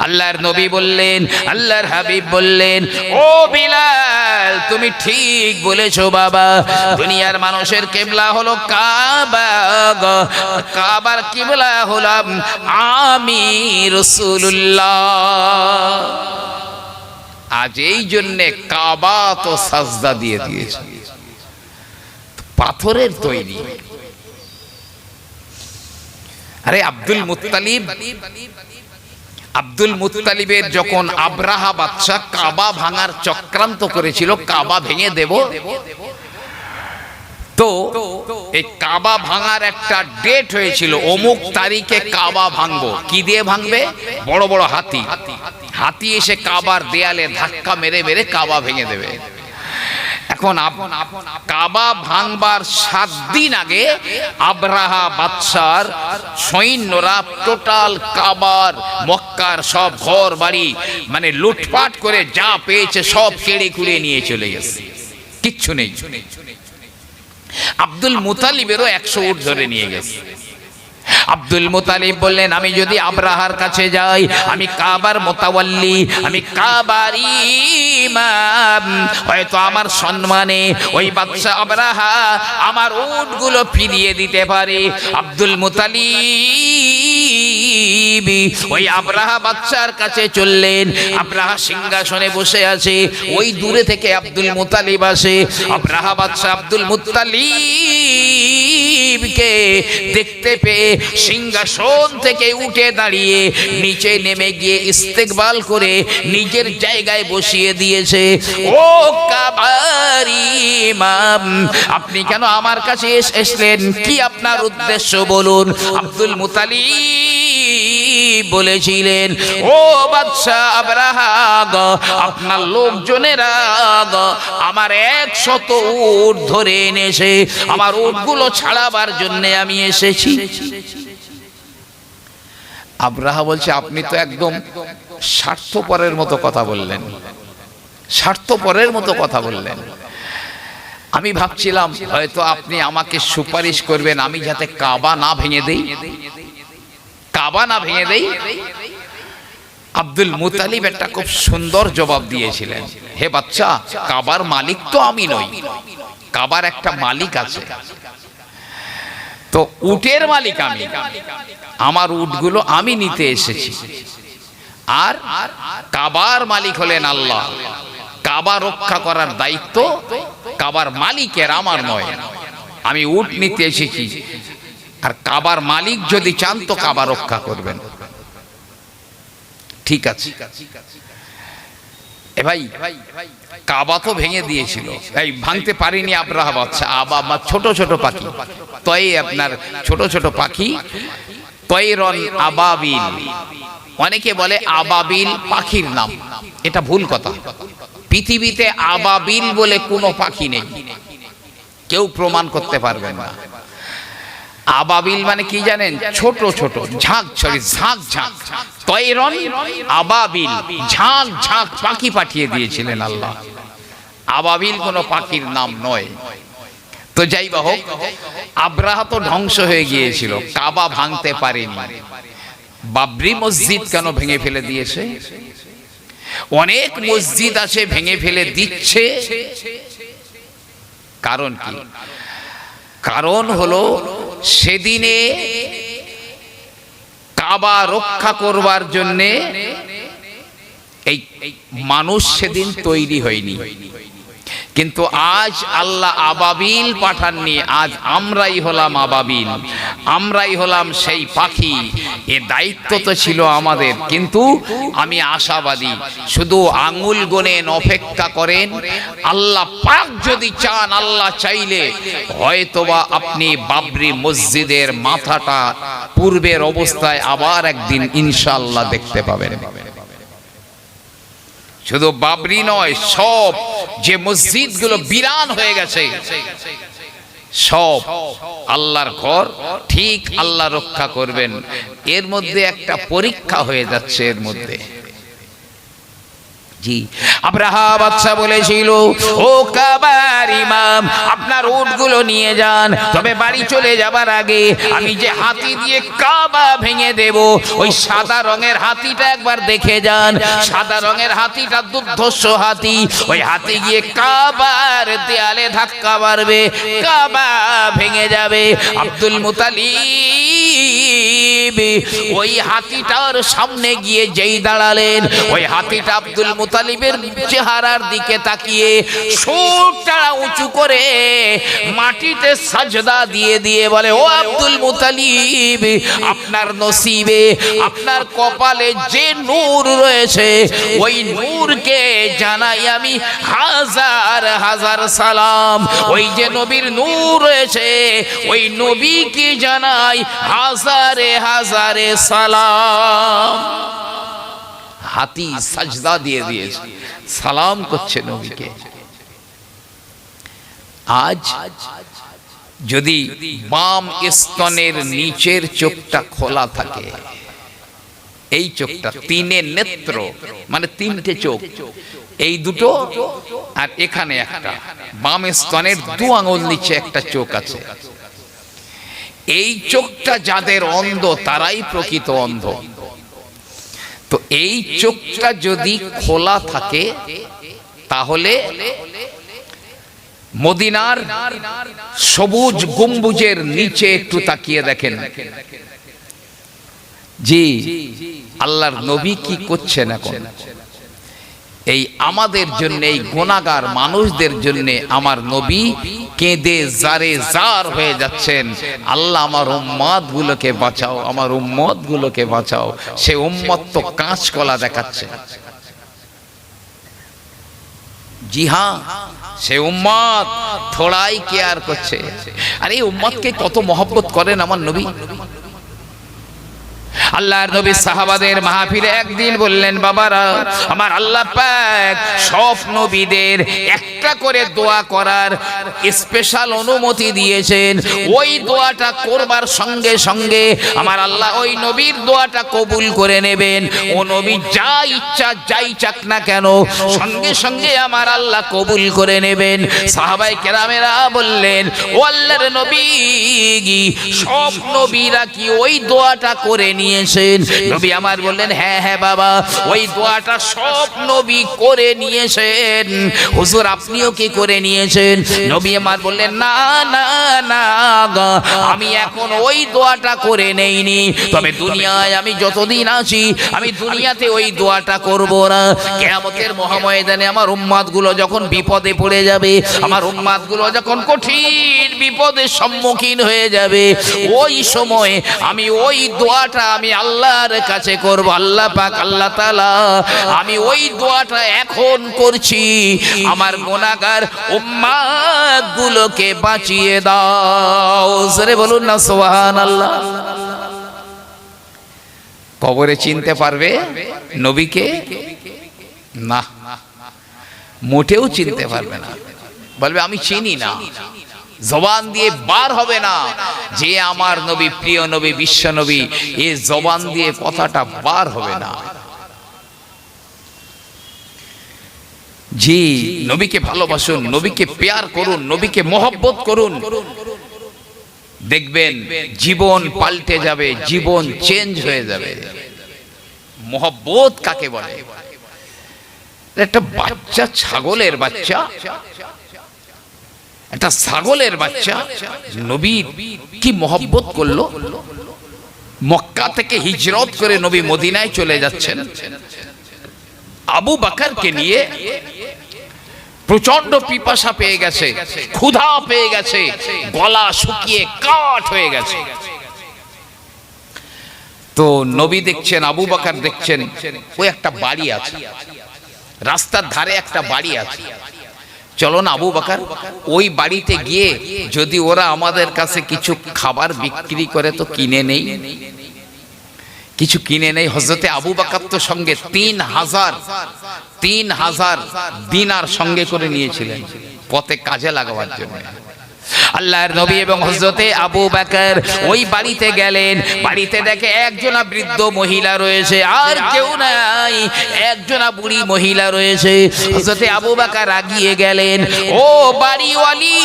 আল্লাহর নবী বললেন, আল্লাহর হাবিব বললেন, ও বিলাল তুমি ঠিক বলেছো বাবা, দুনিয়ার মানুষের কিবলা হলো কাবা, কাবার কিবলা হলাম আমি রাসূলুল্লাহ। আজ এই জন্যে কাবা তো সাজদা দিয়ে দিয়েছে, পাথরের তৈরি। আরে আব্দুল মুত্তালিবের যখন আব্রাহা বাদশা কাবা ভাঙার চক্রান্ত করেছিল, কাবা ভেঙে দেব, তো এই কাবা ভাঙার একটা ডেট হয়েছিল, অমুক তারিখে কাবা ভাঙবো। কি দিয়ে ভাঙবে? বড় বড় হাতি এসে কাবার দেয়ালে ধাক্কা মেরে মেরে কাবা ভেঙে দেবে। এখন কাবা ভাঙবার 7 দিন আগে আব্রাহা বাদশার সৈন্যরা টোটাল কাবার মক্কার সব ঘর বাড়ি মানে লুটপাট করে যা পেয়েছে সব কেড়ে কুড়ে নিয়ে চলে গেছে, কিচ্ছু নেই। আব্দুল মুতালিবেরও 100 উট ধরে নিয়ে গেছে। আব্দুল মুতালিব বললেন, আমি যদি আব্রাহার কাছে যাই, আমি কাবার মোতাওয়াল্লি, আমি কাবার ইমাম, হয়তো আমার সম্মানে ওই বাদশা আব্রাহা আমার উটগুলো ফিরিয়ে দিতে পারে। আব্দুল মুতালিব ওই আব্রাহা বাদশার কাছে চললেন। আব্রাহা সিংহাসনে বসে আছে, ওই দূরে থেকে আব্দুল মুতালিব আসে। আব্রাহা বাদশা আব্দুল মুতালিবকে দেখতে পেয়ে সিংহাসন থেকে উঠে দাঁড়িয়ে নিচে নেমে গিয়ে ইস্তেকবাল করে নিজের জায়গায় বসিয়ে দিয়েছে। ও কাবার ইমাম, আপনি কেন আমার কাছে এসেছিলেন? কি আপনার উদ্দেশ্য বলুন? আব্দুল মুতালিব বলেছিলেন, ও বাদশা আব্রাহা, আপনার লোকজনেরা আমার 100 উট ধরে এনেছে, আমার উটগুলো ছাড়াবার জন্য আমি এসেছি। আব্রাহা বলছে, আপনি তো একদম স্বার্থপরের মতো কথা বললেন, স্বার্থপরের মতো কথা বললেন। আমি ভাবছিলাম হয়তো আপনি আমাকে সুপারিশ করবেন আমি যাতে কাবা না ভেঙে দেই, কাবা না ভেঙে দেই। আব্দুল মুতালিব একটা খুব সুন্দর জবাব দিয়েছিলেন, হে বাচ্চা, কাবার মালিক তো আমি নই, কাবার একটা মালিক আছে, তো উটের মালিক আমি, আমার উটগুলো আমি নিতে এসেছি, আর কাবার মালিক হলেন আল্লাহ। কাবা রক্ষা করার দায়িত্ব কাবার মালিকের, আমার নয়। আমি উট নিতে এসেছি, আর কাবার মালিক যদি চান তো কাবা রক্ষা করবেন। ঠিক আছে। এ ভাই, কাবা তো ভেঙে দিয়েছিল, এই ভাঙতে পারিনি আব্রাহা বাদশা। আমার ছোট ছোট পাখি, তয় আপনার ছোট ছোট পাখি, তয়রন আবাবিল, অনেকে বলে আবাবিল পাখির নাম, এটা ভুল কথা। পৃথিবীতে আবাবিল বলে কোনো পাখি নেই, কেউ প্রমাণ করতে পারবেন না। আবাবিল মানে কি জানেন? ছোট ছোট ঝাঁক ঝাঁক। তয়রন আবাবিল, ঝাঁক ঝাঁক পাখি পাঠিয়ে দিয়েছিলেন আল্লাহ। আবাবিল কোনো পাখির নাম নয়। তো যাই বা হোক, আব্রাহা তো ধ্বংস হয়ে গিয়েছিল, কাবা ভাঙতে পারেনি। বাবরি মসজিদ কেন ভেঙে ফেলে দিয়েছে? অনেক মসজিদ আছে ভেঙে ফেলে দিচ্ছে, কারণ কি? কারণ হলো সেদিনে কাবা রক্ষা করবার জন্যে এই মানুষ সেদিন তৈরি হয়নি। কিন্তু আজ আল্লাহ আবাবিল পাঠাননি, আজ আমরাই হলাম আবাবিল, আমরাই হলাম সেই পাখি। এ দায়িত্ব তো ছিল আমাদের, কিন্তু আমি আশাবাদী, শুধু আঙুল গোনেন, অপেক্ষা করেন। আল্লাহ পাক যদি চান, আল্লাহ চাইলে হয়তোবা আপনি বাবরি মসজিদের মাথাটা পূর্বের অবস্থায় আবার একদিন ইনশাআল্লাহ দেখতে পাবেন। শুধু বাবরি নয়, সব যে মসজিদগুলো বিরান হয়ে গেছে, সব আল্লাহর ঘর, ঠিক আল্লাহ রক্ষা করবেন। এর মধ্যে একটা পরীক্ষা হয়ে যাচ্ছে, এর মধ্যে জি, আব্রাহা বাদশা বলেছিল, ও কাবার ইমাম, আপনার উটগুলো নিয়ে যান, তবে বাড়ি চলে যাবার আগে আমি যে হাতি দিয়ে কাবা ভেঙে দেব, ওই সাদা রঙের হাতিটা একবার দেখে যান। সাদা রঙের হাতিটা দুর্ধর্ষ হাতি, ওই হাতি গিয়ে কাবার দেয়ালে ধাক্কা মারবে, কাবা ভেঙে যাবে। আব্দুল মুতালিব ওই হাতিটার সামনে গিয়ে যেই দাঁড়ালেন, ওই হাতিটা আব্দুল মুতালিবের চেহারার দিকে তাকিয়ে সুরটা উঁচু করে মাটিতে সাজদা দিয়ে দিয়ে বলে, ও আব্দুল মুতালিব, আপনার নসিবে, আপনার কপালে যে নূর রয়েছে, ওই নূরকে জানাই আমি হাজার হাজার সালাম। ওই যে নবীর নূর রয়েছে, ওই নবীকে জানাই হাজারে হাজারে সালাম। হাতি সাজদা দিয়ে দিয়েছে, সালাম করছে নবীকে। আজ যদি বাম স্তনের নিচের চোখটা খোলা থাকে, এই চোখটা, তিনে নেত্র মানে তিনটে চোখ, এই দুটো আর এখানে একটা, বাম স্তনের 2 আঙুল নিচে একটা চোখ আছে, এই চোখটা যাদের অন্ধ তারাই প্রকৃত অন্ধ। তো এই চোখটা যদি খোলা থাকে তাহলে মদিনার সবুজ গম্বুজের নিচে একটু তাকিয়ে দেখেন, জি আল্লাহর নবী কি করছেন এখন। এই আমাদের জন্য, এই গুনাহগার মানুষদের জন্য আমার নবী কেঁদে জারে জার হয়ে যাচ্ছেন, আল্লাহ আমার উম্মত গুলোকে বাঁচাও, আমার উম্মত গুলোকে বাঁচাও। সে উম্মত তো কাঁচকলা দেখাচ্ছে। জি হ্যাঁ, সে উম্মত থোড়াই কেয়ার করছে। আর এই উম্মতকে কত মহব্বত করেন আমার নবী। আল্লাহর নবী সাহাবাদের মাহফিলে একদিন বললেন, বাবারা আমার আল্লাহ পাক সব নবীদের একটা করে দোয়া করার স্পেশাল অনুমতি দিয়েছেন। ওই দোয়াটা করবার সঙ্গে সঙ্গে আমার আল্লাহ ওই নবীর দোয়াটা কবুল করে নেবেন। ও নবী যা ইচ্ছা যাই চাক না কেন, সঙ্গে সঙ্গে আমার আল্লাহ কবুল করে নেবেন। সাহাবায়ে কেরামেরা বললেন, ও আল্লাহর নবী, সব নবীরা কি ওই দোয়াটা করে নিয়েছেন? নবী আমার বললেন, হ্যাঁ হ্যাঁ বাবা, ওই দোয়াটা সব নবী করে নিয়েছেন। হুজুর আপনিও কি করে নিয়েছেন? নবী আমার বললেন, না না না, আমি এখন ওই দোয়াটা করে নেইনি, তবে দুনিয়ায় আমি যতদিন আছি আমি দুনিয়াতে ওই দোয়াটা করব না। কিয়ামতের মহাময়দানে আমার উম্মত গুলো যখন বিপদে পড়ে যাবে, আমার উম্মত গুলো যখন কঠিন বিপদের সম্মুখীন হয়ে যাবে, ওই সময় আমি ওই দোয়াটা আমি আল্লাহর কাছে করব, আল্লাহ পাক আল্লাহ তাআলা আমি ওই দোয়াটা এখন করছি, আমার গুনাহগার উম্মত গুলোকে বাঁচিয়ে দাও। জোরে বলুন না সুবহানাল্লাহ। কবরে চিনতে পারবে নবীকে? না, মোটেও চিনতে পারবে না। বলবে আমি চিনি না, জবান দিয়ে বার হবে না যে আমার নবী, প্রিয় নবী, বিশ্ব নবী, এই জবান দিয়ে কথাটা বার হবে না। জি, নবীকে ভালোবাসুন, নবীকে প্যার করুন, নবীকে মহব্বত করুন, দেখবেন জীবন পাল্টে যাবে, জীবন চেঞ্জ হয়ে যাবে। মহব্বত কাকে বলে? একটা বাচ্চা, ছাগলের বাচ্চা, একটা ছাগলের বাচ্চা নবী কি মহব্বত করলো। মক্কা থেকে হিজরত করে নবী মদিনায় চলে যাচ্ছেন, আবু বকরকে নিয়ে। প্রচন্ড পিপাসা পেয়ে গেছে, ক্ষুধা পেয়ে গেছে, গলা শুকিয়ে কাঠ হয়ে গেছে। তো নবী দেখছেন, আবু বকর দেখছেন, ওই একটা বাড়ি আছে, রাস্তার ধারে একটা বাড়ি আছে। চলো না আবু বকর, ওই বাড়িতে গিয়ে যদি ওরা আমাদের কাছে কিছু খাবার বিক্রি করে তো কিনে নেই। কিছু কিনে নেই। হযরতে আবু বকর তো সঙ্গে 3000 দিনার সঙ্গে করে নিয়েছিলেন পথে কাজে লাগাবার জন্য। আল্লাহর নবী এবং হযরতে আবু বকর ওই বাড়িতে গেলেন। বাড়িতে দেখে একজনা বৃদ্ধ মহিলা রয়েছে, আর কেউ নাই, একজনা বুড়ি মহিলা রয়েছে। হযরতে আবু বকর আগিয়ে গেলেন, ও বাড়িওয়ালি,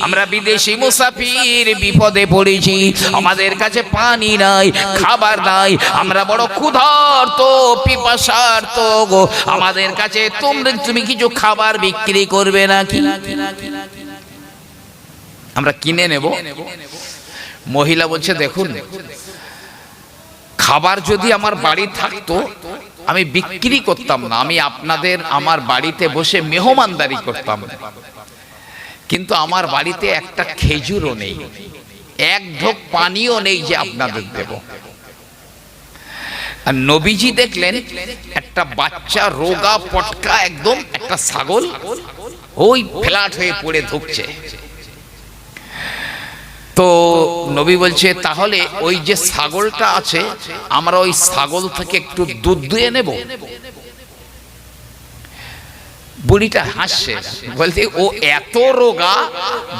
আমরা বিদেশি মুসাফির, বিপদে পড়েছি, আমাদের কাছে পানি নাই, খাবার নাই, আমরা বড় ক্ষুধার্ত পিপাসার্ত, আমাদের কাছে তুমি কিছু খাবার বিক্রি করবে নাকি? আমরা কিনে নেব। মহিলা বলছে, দেখুন, খাবার যদি আমার বাড়ি থাকতো আমি বিক্রি করতাম না, আমি আপনাদের আমার বাড়িতে বসে মেহমানদারি করতাম, কিন্তু আমার বাড়িতে একটা খেজুরও নেই, এক ঢোক পানিও নেই যে আপনাদের দেব। আর নবীজি দেখলেন একটা বাচ্চা রোগা পটকা একদম একটা ছাগল ওই ফ্ল্যাট হয়ে পড়ে ধুকছে। তো নবী বলছে, তাহলে ওই যে ছাগলটা আছে আমরা ওই ছাগল থেকে একটু দুধ দুয়ে নেব। বুড়িটা হাসছে, বলতে ও এত রোগা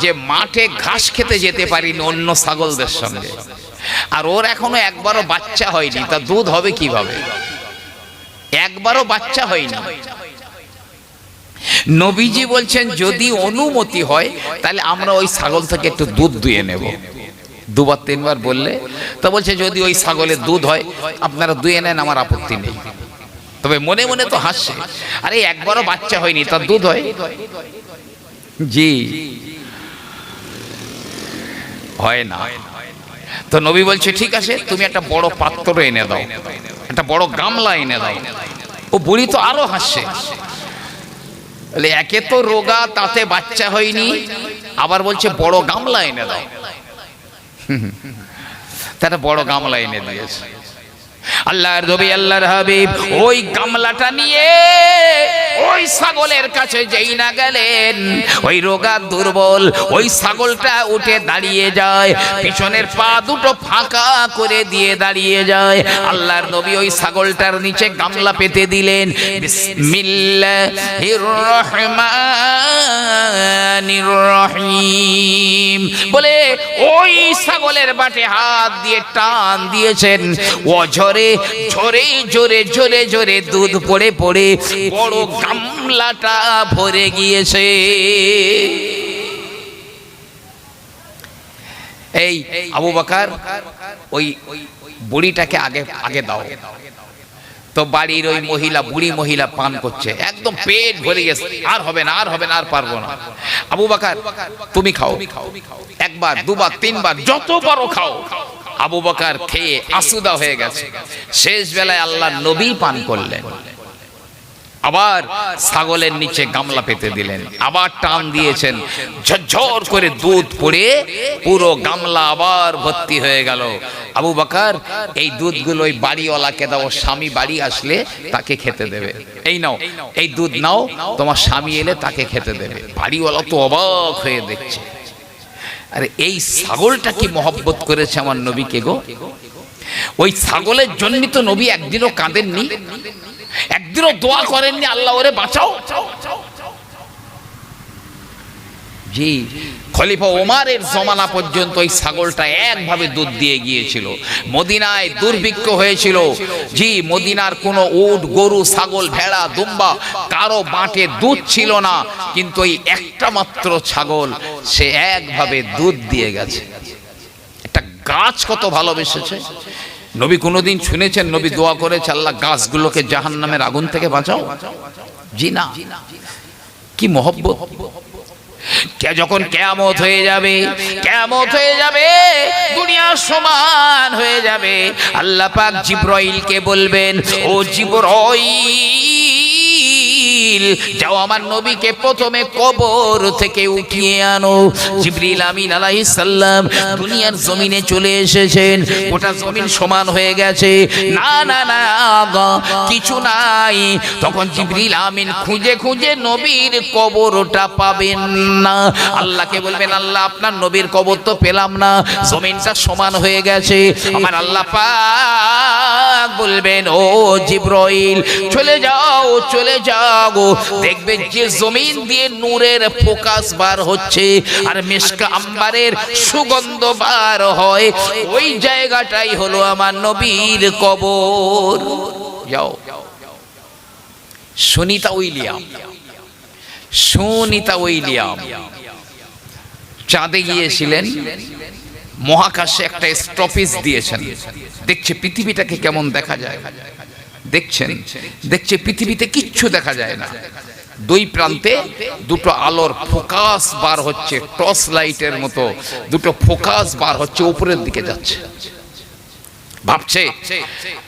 যে মাঠে ঘাস খেতে যেতে পারিনি অন্য ছাগলদের সঙ্গে, আর ওর এখনো একবারও বাচ্চা হয়নি, তা দুধ হবে কিভাবে? একবারও বাচ্চা হয়নি। নবীজি বলছেন, যদি অনুমতি হয় তাহলে আমরা ওই ছাগল থেকে একটু দুধ দুয়ে নেব। দুবার তিনবার বললে তো বলছে, যদি ওই ছাগলের দুধ হয় আপনারা দুয়ে নেন, আমার আপত্তি নেই। তবে মনে মনে তো হাসছে, আরে একবারও বাচ্চা হয়নি, তার দুধ হয়? জি, হয় না। তো নবী বলছে, ঠিক আছে, তুমি একটা বড় পাত্র এনে দাও, একটা বড় গামলা এনে দাও। ও বুড়ি তো আরো হাসছে, বলে একে তো রোগা, তাতে বাচ্চা হয়নি, আবার বলছে বড় গামলা এনে দাও। তারা বড় গামলা এনে দিয়েছে। আল্লাহর নবী আল্লাহর হাবিব ওই গামলাটা নিয়ে ওই ছাগলের কাছে যেই না গেলেন, ওই রোগা দুর্বল ওই ছাগলটা উঠে দাঁড়িয়ে যায়, পিছনের পা দুটো ফাঁকা করে দিয়ে দাঁড়িয়ে যায়। আল্লাহর নবী ওই ছাগলটার নিচে গামলা পেতে দিলেন, বিসমিল্লাহির রহমানির রহিম বলে ওই ছাগলের বাটে হাত দিয়ে টান দিয়েছেন। ঝরে ঝরে জোরে জোরে জোরে দুধ পড়ে পড়ে বড় গামলাটা ভরে গিয়েছে। এই আবু বকর ওই বুড়িটাকে আগে আগে দাও। তো বাড়ির ওই মহিলা, বুড়ি মহিলা পান করছে, একদম পেট ভরে গেছে, আর হবে না, আর হবে না, আর পারবো না। আবু বকর তুমি খাও, একবার দুবার তিনবার যত পারো খাও। আবু বকর খেয়ে আসুদা হয়ে গেছে। শেষ বেলায় আল্লাহর নবী পান করলেন। আবার ছাগলের নিচে গামলা পেতে দিলেন, আবার টান দিয়েছেন, ঝরঝর করে দুধ পড়ে পুরো গামলা আবার ভর্তি হয়ে গেল। আবু বকর এই দুধগুলো ওই বাড়িওয়ালাকে দাও, স্বামী বাড়ি আসলে তাকে খেতে দেবে। এই নাও, এই দুধ নাও, তোমার স্বামী এলে তাকে খেতে দেবে। বাড়িওয়ালা তো অবাক হয়ে দেখছে, আরে এই ছাগলটা কি মহব্বত করেছে আমার নবীকে গো। ওই ছাগলের জন্য তো নবী একদিনও কাঁদেননি, একদিনও দোয়া করেননি, আল্লাহ ওরে বাঁচাও। জি, খলিফা ওমরের জমানা পর্যন্ত ওই ছাগলটা একভাবে দুধ দিয়ে গিয়েছিল। মদিনায় দুর্ভিক্ষ হয়েছিল। জি, মদিনার কোনো উট, গরু, ছাগল, ভেড়া, দুম্বা কারো বাঁটে দুধ ছিল না, কিন্তু ওই একটা মাত্র ছাগল সে একভাবে দুধ দিয়ে গেছে। একটা গাছ কত ভালোবেসেছে। নবী কোনোদিন শুনেছেন নবী দোয়া করেছে, আল্লাহ গাছগুলোকে জাহান্নামের আগুন থেকে বাঁচাও? জি না। কি মহব্বত। যখন কিয়ামত হয়ে যাবে, কিয়ামত হয়ে যাবে, দুনিয়া সমান হয়ে যাবে, আল্লাহ পাক জিবরাইলকে বলবেন, ও জিবরাইল যাও আমার নবীকে প্রথমে কবর থেকে উঠিয়ে আনো। জিবরিল আমিন আলাইহিস সালাম দুনিয়ার জমিনে চলে এসেছেন। গোটা জমিন সমান হয়ে গেছে, না না না কিছু নাই। তখন জিবরিল আমিন খুঁজে খুঁজে নবীর কবরটা পাবেন না। আল্লাহকে বলবেন, আল্লাহ আপনার নবীর কবর তো পেলাম না, জমিনটা সমান হয়ে গেছে। আমার আল্লাহ পাক বলবেন, ও জিবরাইল চলে যাও, চলে যাও, যাবো, দেখবে যে জমিন দিয়ে নূরের ফোকাস বার হচ্ছে আর মিশকা আম্বারের সুগন্ধ বার হয়, ওই জায়গাটাই হলো আমার নবীর কবর। যাও। সুনিতা উইলিয়াম চাঁদে গিয়েছিলেন, মহাকাশে একটা স্টপেজ দিয়েছেন, দেখছে পৃথিবীটাকে কেমন দেখা যায়, দেখছে পৃথিবীতে কিচ্ছু দেখা যায় না, দুই প্রান্তে দুটো আলোর ফোকাস বার হচ্ছে, টর্চ লাইটের মতো দুটো ফোকাস বার হচ্ছে, উপরের দিকে যাচ্ছে। ভাবছে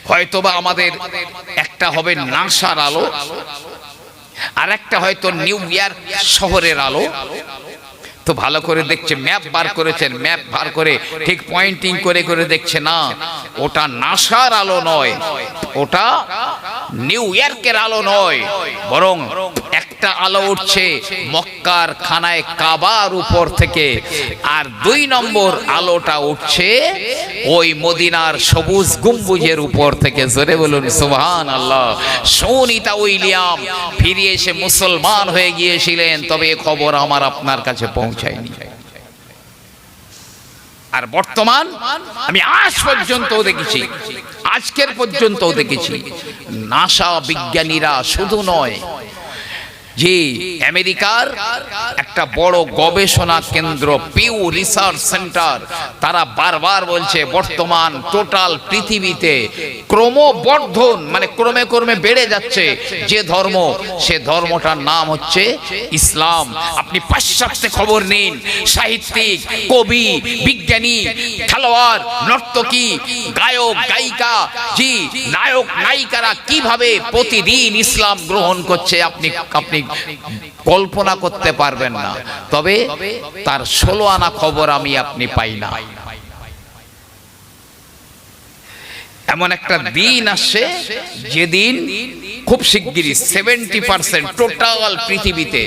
হয়তোবা আমাদের একটা হবে নাসার আলো, আর একটা হয়তো নিউ ইয়র্ক শহরের আলো। তো ভালো করে দেখছে, ম্যাপ বার করেছেন, ম্যাপ বার করে ঠিক পয়েন্টিং করে করে দেখছে না, ওটা নাসার আলো নয়, ওটা নিউ ইয়র্কের আলো নয়, বরং একটা আলো উঠছে মক্কার খানায় কাবার উপর থেকে, আর 2 নম্বর আলোটা উঠছে ওই মদিনার সবুজ গম্বুজের উপর থেকে। জোরে বলুন সুবহানাল্লাহ। সুনিতা উইলিয়াম ফিরে এসে মুসলমান হয়ে গিয়েছিলেন, তবে এই খবর আমার আপনার কাছে পৌঁছায়নি। আর বর্তমান আমি আজ পর্যন্ত দেখেছি, আজকের পর্যন্ত দেখেছি, নাসা বিজ্ঞানীরা শুধু নয়, যে আমেরিকার একটা বড় গবেষণা কেন্দ্র পিউ রিসার্চ সেন্টার, তারা বারবার বলছে বর্তমান টোটাল পৃথিবীতে ক্রমবর্ধন মানে ক্রমে ক্রমে বেড়ে যাচ্ছে যে ধর্ম, সে ধর্মটার নাম হচ্ছে ইসলাম। আপনি পাশ্চাত্যে খবর নিন, সাহিত্যিক, কবি, বিজ্ঞানী, খেলোয়াড়, নর্তকী, গায়ক, গায়িকা, জি নায়ক নায়িকারা কিভাবে প্রতিদিন ইসলাম গ্রহণ করছে আপনি কল্পনা করতে পারবেন না। তবে তার 16 আনা খবর আমি আপনি পাই না। এমন একটা দিন আসছে যেদিন খুব শিগগিরই 70% টোটাল পৃথিবীতে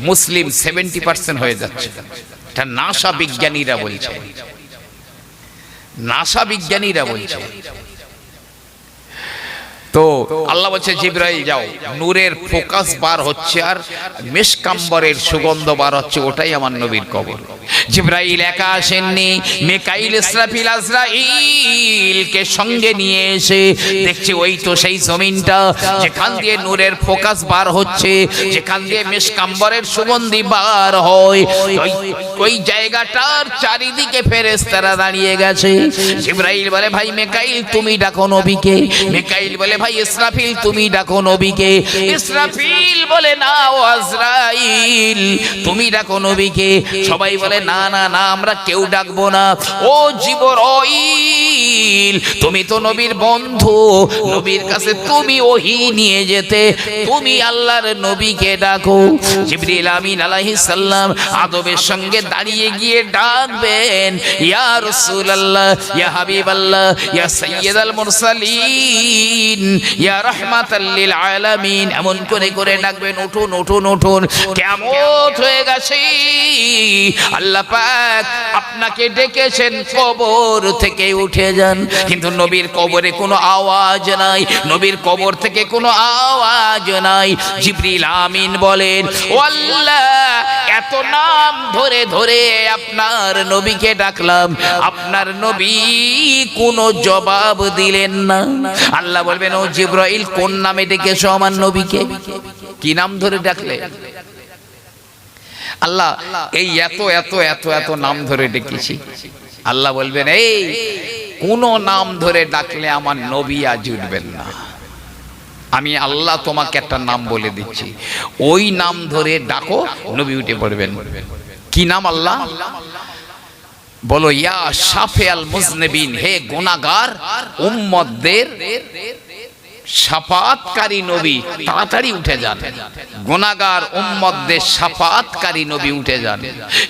মুসলিম 70% হয়ে যাচ্ছে। এটা নাসা বিজ্ঞানীরা বলছে, নাসা বিজ্ঞানীরা বলছে। তো আল্লাহ বলছে জিবরাইল যাও, নূরের ফোকাস বার হচ্ছে আর মিশকাম্বরের সুগন্ধ বার হচ্ছে, ওটাই আমার নবীর কবর। জিবরাইল একা আসেননি, মিকাইল, ইসরাফিল, আজরাইলকে সঙ্গে নিয়ে এসে দেখছে ওই তো সেই জমিনটা যেখান দিয়ে নূরের ফোকাস বার হচ্ছে, যেখান দিয়ে মিশকাম্বরের সুগন্ধি বার হয়, ওই জায়গাটার চারিদিকে ফেরেশতারা দাঁড়িয়ে গেছে। জিবরাইল বলে ভাই মিকাইল তুমি ডাকো নবীকে। মিকাইল বলে ভাই ইসরাফিল তুমি ডাকো নবীকে। ইসরাফিল বলে না ও আজরাইল তুমি ডাকো নবীকে। সবাই বলে না না না আমরা কেউ ডাকবো না। ও জিবরাইল তুমি তো নবীর বন্ধু, নবীর কাছে তুমি ওহী নিয়ে যেতে, তুমি আল্লাহর নবীকে ডাকো। জিবরিল আমিন আলাইহিস সালাম আদবের সঙ্গে দাঁড়িয়ে গিয়ে ডাকবেন ইয়া রাসূলুল্লাহ, ইয়া হাবিবাল্লাহ, ইয়া সাইয়্যিদাল মুরসালিন, ইয়া রাহমাতাল লিল আলামিন, এমন করে করে ডাকবেন উঠুন উঠুন উঠুন, কিয়ামত হয়ে গেছে, আল্লাহ পাক আপনাকে ডেকেছেন, কবর থেকে উঠে যান। কিন্তু নবীর কবরে কোনো আওয়াজ নাই, নবীর কবর থেকে কোনো আওয়াজ নাই। জিবরিল আমিন বলেন ও আল্লাহ এত নাম ধরে ধরে আপনার নবীকে ডাকলাম, আপনার নবী কোনো জবাব দিলেন না। আল্লাহ বলবেন ও জিবরাইল কোন নামে ডেকেছো আমার নবীকে, কি নাম ধরে ডাকলে? আল্লাহ এই এত এত এত এত নাম ধরে ডেকেছি। আল্লাহ বলবেন এই কোন নাম ধরে ডাকলে আমার নবী আজ উঠবেন না। আমি আল্লাহ তোমাকে একটা নাম বলে দিচ্ছি, ওই নাম ধরে ডাকো, নবী উঠে পড়বেন। কি নাম? আল্লাহ বলো ইয়া শাফিআল মুজনিবিন, হে গুনাহগার উম্মতদের শাফাআতকারী নবী তাড়াতাড়ি উঠে যান, গুনাহগার উম্মতদের শাফাআতকারী নবী উঠে যান।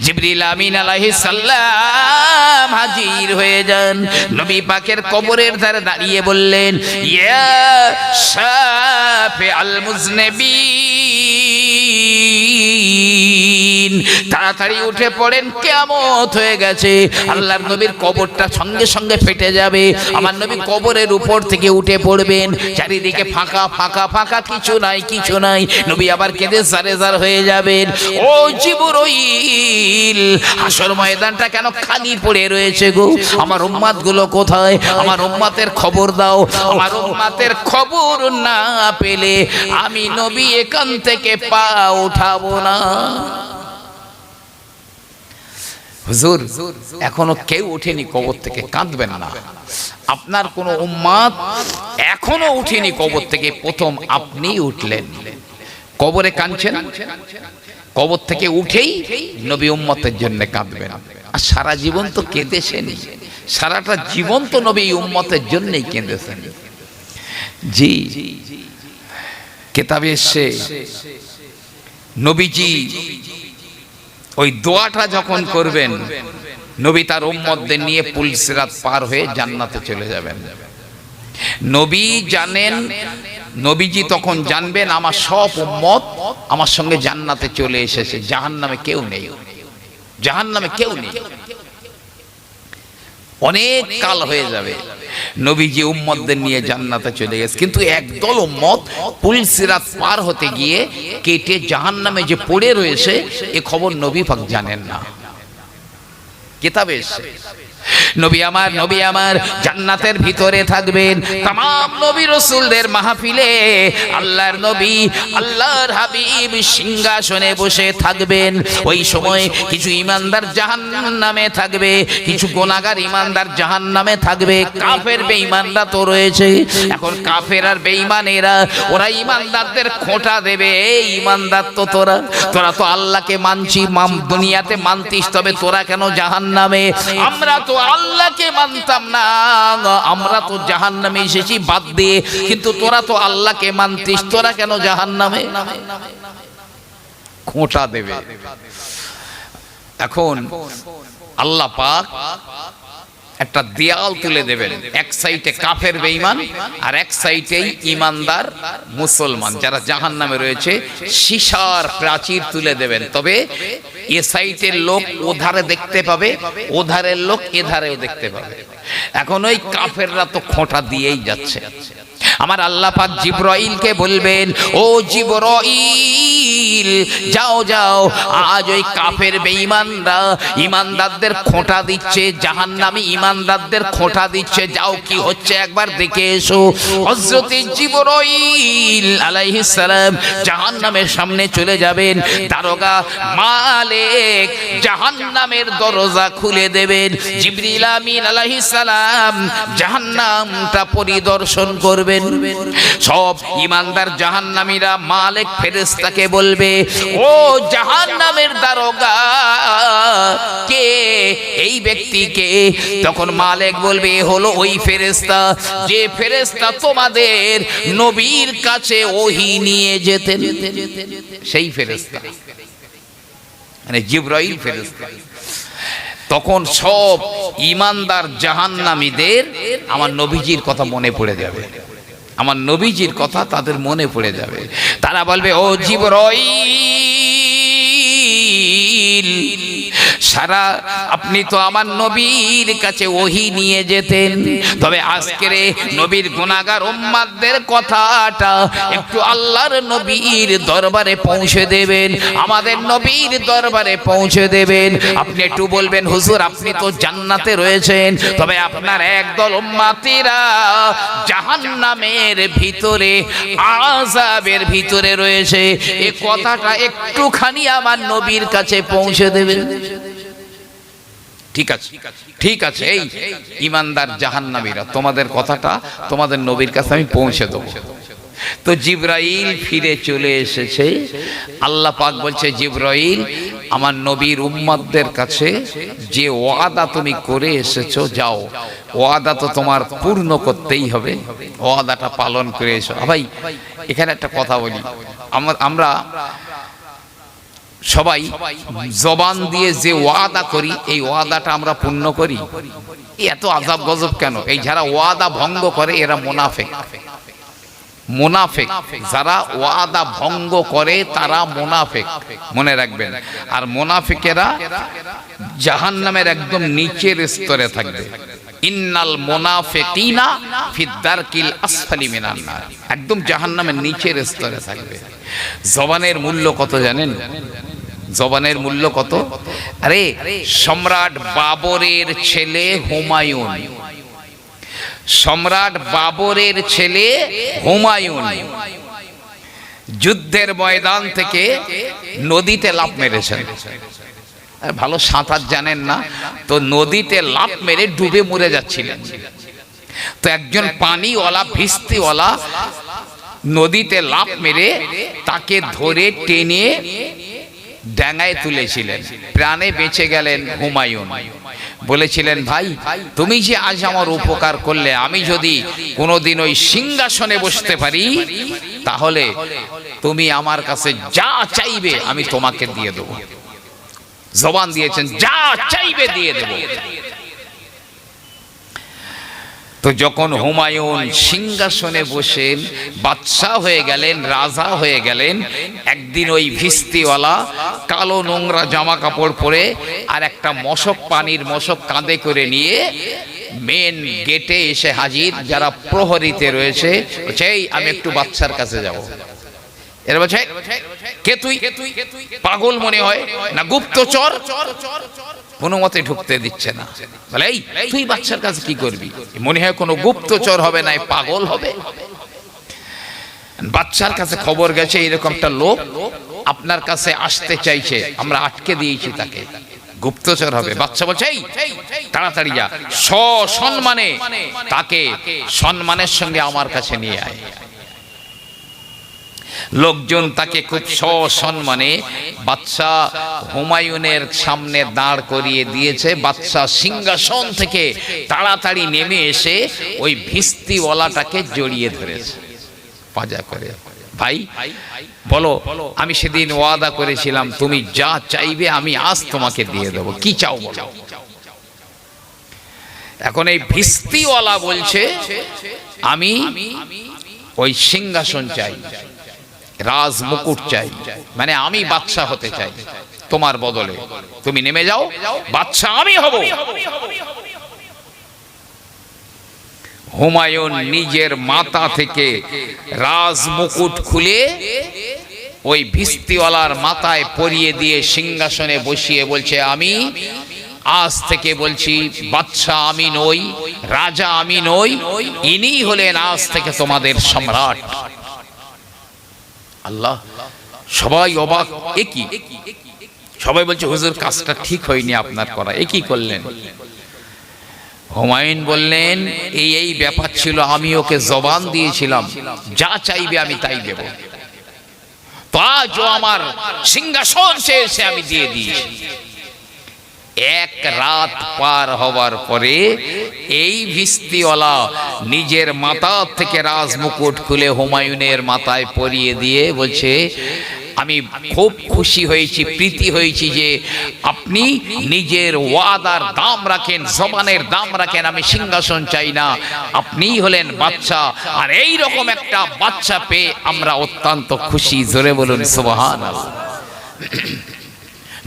জিবরিল আমিন আলাইহিস সালাম হাজির হয়ে যান, নবী পাকের কবরের ধারে দাঁড়িয়ে বললেন ইয়া শাফিআল মুজনিবিন দিন তাড়াতাড়ি উঠে পড়েন, কিয়ামত হয়ে গেছে। আল্লাহর নবীর কবরটা সঙ্গে সঙ্গে ফেটে যাবে। আমার নবী কবরের উপর থেকে উঠে পড়বেন, চারিদিকে ফাঁকা ফাঁকা ফাঁকা, কিছু নাই কিছু নাই। নবী আবার কেঁদে জারে জার হয়ে যাবেন। ও জিবরাইল, হাসর ময়দানটা কেন খালি পড়ে রয়েছে গো? আমার উম্মাত গুলো কোথায়? আমার উম্মাতের খবর দাও। আমার উম্মাতের খবর না পেলে আমি নবী এখান থেকে পা উঠাবো না। হুজুর, এখনো কেউ ওঠেনি কবর থেকে, কাঁদবেন না। আপনার কোন উম্মাত এখনো উঠেনি কবর থেকে, প্রথম আপনিই উঠলেন। কবরে কাঁদছেন, কবর থেকে উঠেই নবী উম্মতের জন্য কাঁদবেন। আর সারা জীবন তো কেঁদেছেনই, সারাটা জীবন তো নবী উম্মতের জন্যই কেঁদেছেন। জি, কিতাবে এসে নবীজি ওই দোয়াটা যখন করবেন, নবী তার উম্মতদের নিয়ে পুল সিরাত পার হয়ে জান্নাতে চলে যাবেন। নবী জানেন, নবীজি তখন জানবেন আমার সব উম্মত আমার সঙ্গে জান্নাতে চলে এসেছে, জাহান্নামে কেউ নেই, জাহান্নামে কেউ নেই। অনেক কাল হয়ে যাবে, নবীজি উম্মতদের নিয়ে জান্নাতে চলে গেছে, কিন্তু একদল উম্মত পুল সিরাত পার হতে গিয়ে কেটে জাহান্নামে যে পড়ে রয়েছে এ খবর নবী পাক জানেন না। কিতাবে এসেছে নবী আমার জান্নাতের ভিতরে থাকবেন। तमाम নবী রাসূলদের মাহফিলে আল্লাহর নবী, আল্লাহর হাবিব সিংহাসনে বসে থাকবেন। ওই সময় কিছু ঈমানদার জাহান্নামে থাকবে, কিছু গুনাহগার ঈমানদার জাহান্নামে থাকবে। কাফের বেঈমানরা তো রয়েছে। এখন কাফের আর বেঈমানেরা ওরা ঈমানদারদের খোঁটা দেবে, এই ঈমানদার তো তোরা তো আল্লাহকে মানছি, দুনিয়াতে মানতিস, তবে তোরা কেন জাহান্নামে? আমরা তো আল্লাহকে মানতাম না, আমরা তো জাহান্নামে এসেছি বাদ দিয়ে, কিন্তু তোরা তো আল্লাহকে মানতিস, তোরা কেন জাহান্নামে? খোঁটা দেবে। এখন আল্লাহ পাক একটা দেয়াল তুলে দেবেন, এক সাইডে কাফের বেঈমান আর এক সাইডেই ঈমানদার মুসলমান যারা জাহান্নামে রয়েছে, সীসার প্রাচীর তুলে দেবেন। তবে এ সাইডের লোক ওধারে দেখতে পাবে, ওধারের লোক এধারেও দেখতে পাবে। এখন ওই কাফেররা তো খোঁটা দিয়েই যাচ্ছে। আমার আল্লাহ পাক জিবরাইলকে বলবেন, ও জিবরাইল যাও যাও, আজ ওই কাফের বেঈমানরা ঈমানদারদের খোঁটা দিচ্ছে, জাহান্নামী ঈমানদারদের খোঁটা দিচ্ছে, যাও কি হচ্ছে একবার দেখে এসো। হযরত জিবরাইল আলাইহিস সালাম জাহান্নামের সামনে চলে যাবেন। দারোগা মালিক জাহান্নামের দরজা খুলে দেবেন। জিবরিল আমিন আলাইহিস সালাম জাহান্নামটা পরিদর্শন করবেন। সব ঈমানদার জাহান্নামীরা মালিক ফেরেশতাকে বলবে, ও জাহান্নামের দারোগা, কে এই ব্যক্তিকে? তখন মালিক বলবে, হলো ওই ফেরেশতা যে ফেরেশতা তোমাদের নবীর কাছে ওহী নিয়ে যেতেন, সেই ফেরেশতা, মানে জিবরাইল ফেরেশতা। তখন সব ঈমানদার জাহান্নামীদের আমার নবীজির কথা মনে পড়ে যাবে, আমার নবীজির কথা তাদের মনে পড়ে যাবে। তারা বলবে, ও জিবরাইল, সারা আপনি তো আমার নবীর কাছে ওহী নিয়ে যেতেন, তবে আজকের নবীর গুনাহগার উম্মতদের কথাটা একটু আল্লাহর নবীর দরবারে পৌঁছে দেবেন, আমাদের নবীর দরবারে পৌঁছে দেবেন। আপনি একটু বলবেন, হুজুর আপনি তো জান্নাতে রয়েছেন, তবে আপনার একদল উম্মতিরা জাহান্নামের ভিতরে, আযাবের ভিতরে রয়েছে, এই কথাটা একটুখানি আমার নবীর কাছে পৌঁছে দেবেন। ঠিক আছে, ঠিক আছে, এই ঈমানদার জাহান্নামীরা তোমাদের কথাটা তোমাদের নবীর কাছে আমি পৌঁছে দেব। তো জিবরাইল ফিরে চলে এসেছে। আল্লাহ পাক বলছে, জিবরাইল আমার নবীর উম্মতদের কাছে যে ওয়াদা তুমি করে এসেছো, যাও, ওয়াদা তো তোমার পূর্ণ করতেই হবে, ওয়াদাটা পালন করে এসো। ভাই এখানে একটা কথা বলি, আমরা সবাই জবান দিয়ে যে ওয়াদা করি, এই ওয়াদাটা আমরা পূর্ণ করি? এত আযাব গজব কেন? এই যারা ওয়াদা ভঙ্গ করে এরা মুনাফিক, মুনাফিক, যারা ওয়াদা ভঙ্গ করে তারা মুনাফিক, মনে রাখবেন। আর মুনাফিকেরা জাহান্নামের একদম নিচের স্তরে থাকবে। ইন্নাল মুনাফিকিনা ফি দারকিল আসফালি মিনান নার, একদম জাহান্নামের নিচের স্তরে থাকবে। জবানের মূল্য কত জানেন? জবানের মূল্য কত? আরে সম্রাট বাবরের ছেলে হুমায়ুন, সম্রাট বাবরের ছেলে হুমায়ুন যুদ্ধের ময়দান থেকে নদীতে লাফ মেরেছেন। ভালো সাঁতার জানেন না তো নদীতে লাফ মেরে ডুবে মরে যাচ্ছিলেন। তো একজন পানিওয়ালা ভিস্তিওয়ালা নদীতে লাফ মেরে তাকে ধরে টেনে ডাঙায় তুলেছিলেন, প্রাণে বেঁচে গেলেন হুমায়ুন। বলেছিলেন, ভাই তুমি যে আজ আমার উপকার করলে, আমি যদি কোনোদিন ওই সিংহাসনে বসতে পারি তাহলে তুমি আমার কাছে যা চাইবে আমি তোমাকে দিয়ে দেবো। জবান দিয়েছেন, যা চাইবে দিয়ে দেব। তো যখন হুমায়ুন সিংহাসনে বসেন, বাদশাহ হয়ে গেলেন, রাজা হয়ে গেলেন, একদিন ওই ভিস্তিওয়ালা কালো নোংরা জামা কাপড় পরে আর একটা মশক, পানির মশক কাঁধে করে নিয়ে মেন গেটে এসে হাজির। যারা প্রহরীতে রয়েছে বলছে, এই আমি একটু বাদশার কাছে যাব। এরা বলছে, কে তুই? পাগল মনে হয় না গুপ্তচর? কোনো মতে ঢুকতে দিচ্ছে না। বলে, এই তুই বাদশার কাছে কি করবি? মনে হয় কোনো গুপ্তচর হবে না, পাগল হবে। বাদশার কাছে খবর গেছে এরকম একটা লোক আপনার কাছে আসতে চাইছে, আমরা আটকে দিয়েছি তাকে, গুপ্তচর হবে। বাদশা বলছে, এই তাড়াতাড়ি যা, সসম্মানে তাকে সম্মানের সঙ্গে আমার কাছে নিয়ে আয়। লোকজন তাকে খুব সসম্মানে বাদশাহ হুমায়ুনের সামনে দাঁড় করিয়ে দিয়েছে। বাদশাহ সিংহাসন থেকে তাড়াতাড়ি নেমে এসে ওই ভিস্তিওয়ালাটাকে জড়িয়ে ধরেছে পাজা করে। ভাই বলো, আমি সেদিন ওয়াদা করেছিলাম তুমি যা চাইবে আমি আজ তোমাকে দিয়ে দেবো, কি চাও বলো। এখন এই ভিস্তিওয়ালা বলছে, আমি ওই সিংহাসন চাই, রাজ মুকুট চাই, মানে আমি বাদশা হতে চাই তোমার বদলে। তুমি নেমে যাও, বাদশা আমি হব। হুমায়ুন নিজের মাথা থেকে রাজ মুকুট খুলে ওই ভিস্তিওয়ালার মাথায় পরিয়ে দিয়ে সিংহাসনে বসিয়ে বলছে, আমি আজ থেকে বলছি বাদশা আমি নই, রাজা আমি নই, ইনি হলেন আজ থেকে তোমাদের সম্রাট। আল্লাহ, সবাই অবাক, একই সবাই বলছে, হুজুর কাজটা ঠিক হয়নি আপনার করা, একই করলেন। হুমায়ুন বললেন, এই ব্যাপার ছিল, আমি ওকে জবান দিয়েছিলাম যা চাইবে আমি তাই দেব, তো আজ ও আমার সিংহাসন চেয়েছে আমি দিয়ে দিয়েছি। এক রাত পার হওয়ার পরে এই ভিস্তিওয়ালা নিজের মাথা থেকে রাজ মুকুট খুলে হুমায়ুনের মাথায় পরিয়ে দিয়ে বলছে, আমি খুব খুশি হয়েছি, প্রীতি হয়েছি যে আপনি নিজের ওয়াদার দাম রাখেন, জবানের দাম রাখেন, আমি সিংহাসন চাই না, আপনিই হলেন বাদশা। আর এই রকম একটা বাদশা পেয়ে আমরা অত্যন্ত খুশি। জোরে বলুন সুবহানাল্লাহ।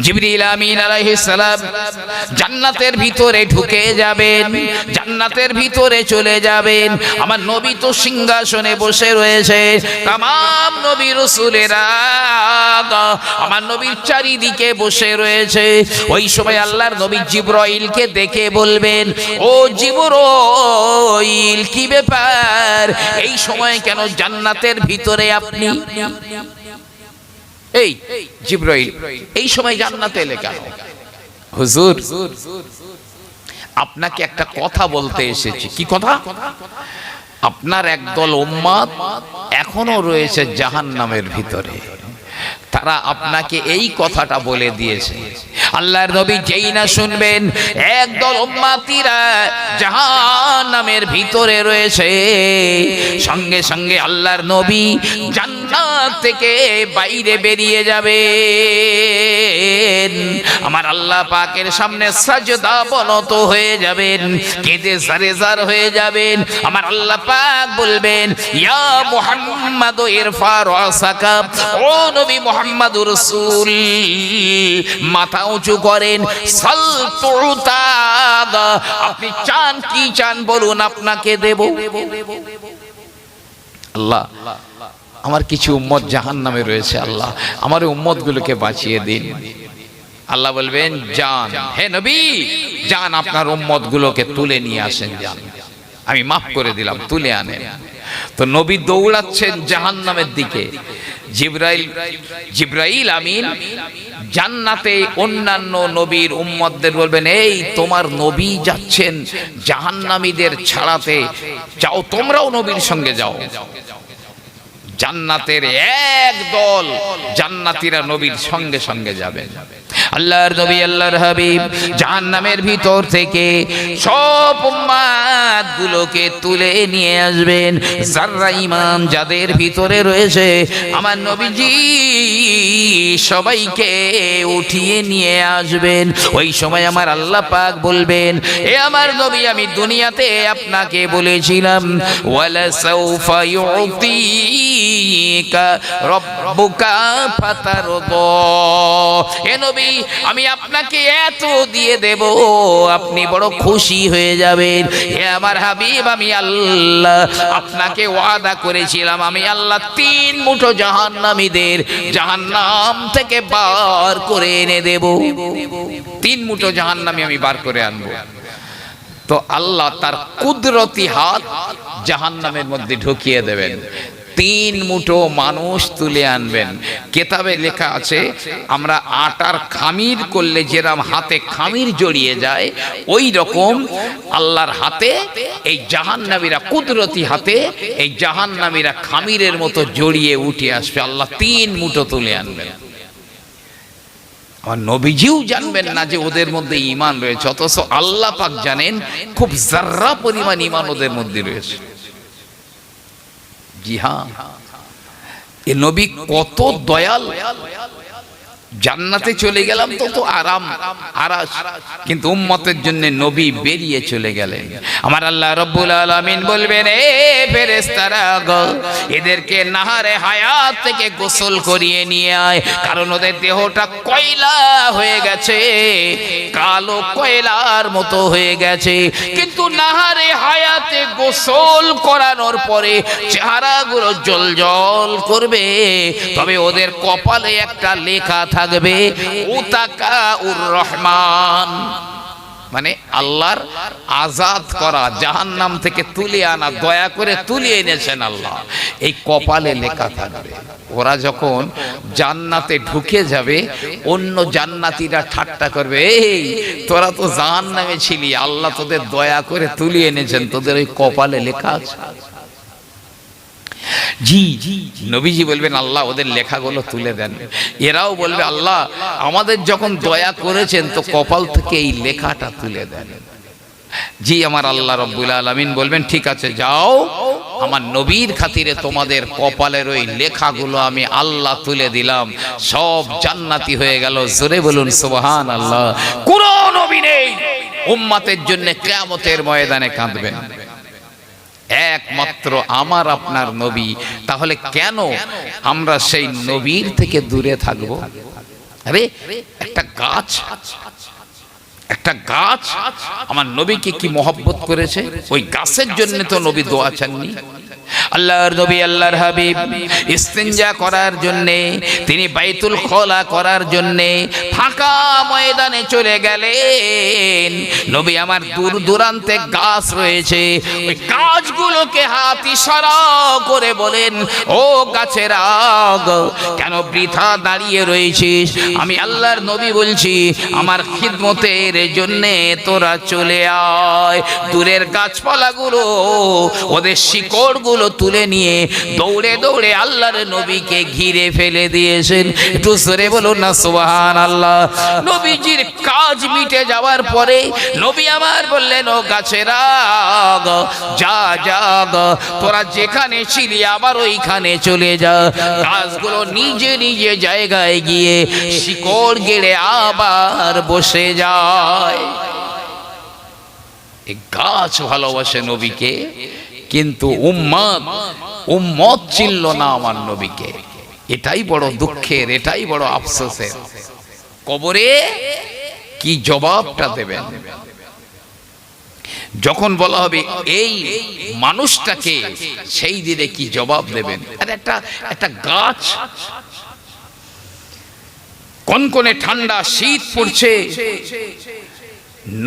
জিবরিল আমিন আলাইহিস সালাম জান্নাতের ভিতরে ঢুকে যাবেন, জান্নাতের ভিতরে চলে যাবেন। আমার নবী তো সিংহাসনে বসে রয়েছে, तमाम নবী রাসূলেরা আমার নবীর চারিদিকে বসে রয়েছে। ওই সময় আল্লাহর নবী জিবরাইলকে দেখে বলবেন, ও জিবরাইল কি ব্যাপার, এই সময় কেন জান্নাতের ভিতরে আপনি? এই জিবরাইল এই সময় জান্নাতে এলে কেন? হুজুর আপনাকে একটা কথা বলতে এসেছি। কি কথা? আপনার একদল উম্মত এখনো রয়েছে জাহান্নামের ভিতরে, তারা আপনাকে এই কথাটা বলে দিয়েছে। আল্লাহর নবী যেই না শুনবেন একদল উম্মতিরা জাহান্নামের ভিতরে রয়েছে, সঙ্গে সঙ্গে আল্লাহর নবী জান্নাত জান্নাত থেকে বাইরে বেরিয়ে যাবে, আমার আল্লাহ পাকের সামনে সাজদা বনত হয়ে যাবেন, কেঁদে সারেজার হয়ে যাবেন। আমার আল্লাহ পাক বলবেন, ইয়া মুহাম্মদ ইরফা রাসাকা, ও নবী মুহাম্মদুর রাসূল মাথা উঁচু করেন, সাল তুতা, আপনি চান কি চান বলুন, আপনাকে দেব। আল্লাহ, আমার কিছু উম্মত জাহান্নামে রয়েছে, আল্লাহ আমার উম্মত গুলোকে বাঁচিয়ে দিন। আল্লাহ বলবেন, যান হে নবী, যান আপনার উম্মত গুলোকে তুলে নিয়ে আসেন, যান আমি মাফ করে দিলাম, তুলে আনেন। তো নবী দৌড়াচ্ছেন জাহান্নামের দিকে। জিবরাইল আমিন জান্নাতে অন্যান্য নবীর উম্মতদের বলবেন, এই তোমার নবী যাচ্ছেন জাহান্নামীদের ছাড়াতে, যাও তোমরাও নবীর সঙ্গে যাও। জান্নাতের এক দল জান্নাতীরা নবীর সঙ্গে সঙ্গে যাবেন। আল্লাহর নবী আল্লাহর হাবিব জাহান্নামের ভিতর থেকে সব উম্মাত গুলোকে তুলে নিয়ে আসবেন। যারা ঈমান যাদের ভিতরে রয়েছে, আমার নবীজি সবাইকে উঠিয়ে নিয়ে আসবেন। ওই সময় আমার আল্লাহ পাক বলবেন, এ আমার নবী, আমি দুনিয়াতে আপনাকে বলেছিলাম, ওয়ালা সাউফা ইউতিকা রাব্বুকা ফাতারদা, হে নবী আমি আপনাকে এত দিয়ে দেব, আপনি বড় খুশি হয়ে যাবেন। হে আমার হাবিব, আমি আল্লাহ আপনাকে ওয়াদা করেছিলাম, আমি আল্লাহ 3 মুঠো জাহান্নামীদের জাহান্নাম থেকে বার করে এনে দেব। 3 মুঠো জাহান্নামী আমি বার করে আনবো। তো আল্লাহ তার কুদরতি হাত জাহান্নামের মধ্যে ঢুকিয়ে দেবেন, 3 মুঠো মানুষ তুলে আনবেন। কেতাবে লেখা আছে, আমরা আটার খামির করলে যেরকম হাতে খামির জড়িয়ে যায়, ওই রকম আল্লাহর হাতে এই জাহান্নামীরা, কুদরতি হাতে এই জাহান্নামীরা খামিরের মতো জড়িয়ে উঠে আসবে। আল্লাহ 3 মুঠো তুলে আনবেন। আমার নবীজিও জানবেন না যে ওদের মধ্যে ঈমান রয়েছে, অথচ আল্লাহ পাক জানেন খুব যাররা পরিমাণ ঈমান ওদের মধ্যে রয়েছে। জি হ্যাঁ, এ নবী কত দয়াল। জান্নাতে চলে গেলাম তো আরাম আরাস, কিন্তু উম্মতের জন্য নবী বেরিয়ে চলে গেলেন। আমার আল্লাহ রব্বুল আলামিন বলবেন, এ ফেরেশতারা গো, এদেরকে নাহারে হায়াত থেকে গোসল করিয়ে নিয়ে আয়, কারণ ওদের দেহটা কয়লা হয়ে গেছে, কালো কয়লার মতো হয়ে গেছে। কিন্তু নাহারে হায়াতে গোসল করানোর পরে চেহারাগুলো জ্বলজ্বল করবে, তবে ওদের কপালে একটা লেখা থাকবে, উতাকাউর রহমান, মানে আল্লাহর আজাদ করা, জাহান্নাম থেকে তুলে আনা, দয়া করে তুলে এনেছেন আল্লাহ, এই কপালে লেখা থাকবে। ওরা যখন জান্নাতে ঢুকে যাবে, অন্য জান্নাতীরা ঠাট্টা করবে, এই তোরা তো জাহান্নামে ছিলি, আল্লাহ তোদের দয়া করে তুলে এনেছেন, তোদের ওই কপালে লেখা আছে। জি নবীজি বলবেন, আল্লাহ ওদের লেখাগুলো তুলে দেন। এরাও বলবে, আল্লাহ আমাদের যখন দয়া করেছেন তো কপাল থেকে এই লেখাটা তুলে দেন। জি আমার আল্লাহ রব্বুল আলামিন বলবেন, ঠিক আছে যাও, আমার নবীর খাতিরে তোমাদের কপালের ওই লেখাগুলো আমি আল্লাহ তুলে দিলাম, সব জান্নাতি হয়ে গেল। জোরে বলুন সুবহানাল্লাহ। কোন নবী নেই উম্মতের জন্য কিয়ামতের ময়দানে কাঁদবেন, একমাত্র আমার আপনার নবী। তাহলে কেন আমরা সেই নবীর থেকে দূরে থাকব? আরে একটা গাছ আমার নবীকে কি মহব্বত করেছে, ওই গাছের জন্য তো নবী দোয়া চাননি। আল্লাহর নবী আল্লাহর হাবিব ইস্তিনজা করার জন্য, তিনি বাইতুল খোলা করার জন্য ফাঁকা ময়দানে চলে গেলেন। নবী আমার দূর দূরান্তে গাছ রয়েছে, ওই গাছগুলোকে হাত ইশারা করে বলেন, ও গাছের আগ, কেন বৃথা দাঁড়িয়ে রয়েছিস? আমি আল্লাহর নবী বলছি, আমার খিদমতের জন্য তোরা চলে আয়। দূরের গাছপালাগুলো ওদের শিকড়গুলো তুলে নিয়ে দৌড়ে দৌড়ে আল্লাহর নবীকে ঘিরে ফেলে দিয়েছেন। একটু জোরে বলুন না সুবহানাল্লাহ। নবীজির কাজ মিটে যাওয়ার পরে নবী আমার বললেন, ও গাছেরা যা যা তোরা যেখানে ছিলি আবার ওইখানে চলে যা। গাছগুলো নিজে নিজে জায়গায় গিয়ে শিকড় গেড়ে আবার বসে যায়। এই গাছ ভালোবাসে নবীকে, কিন্তু উম্মত চিনল না আমার নবীকে। এটাই বড় দুঃখের, এটাই বড় আফসোসের। কবরে কি জবাবটা দেবেন যখন বলা হবে এই মানুষটাকে, সেই দিনে কি জবাব দেবেন? আর একটা গাছ, কনকনে ঠান্ডা শীত পড়ছে,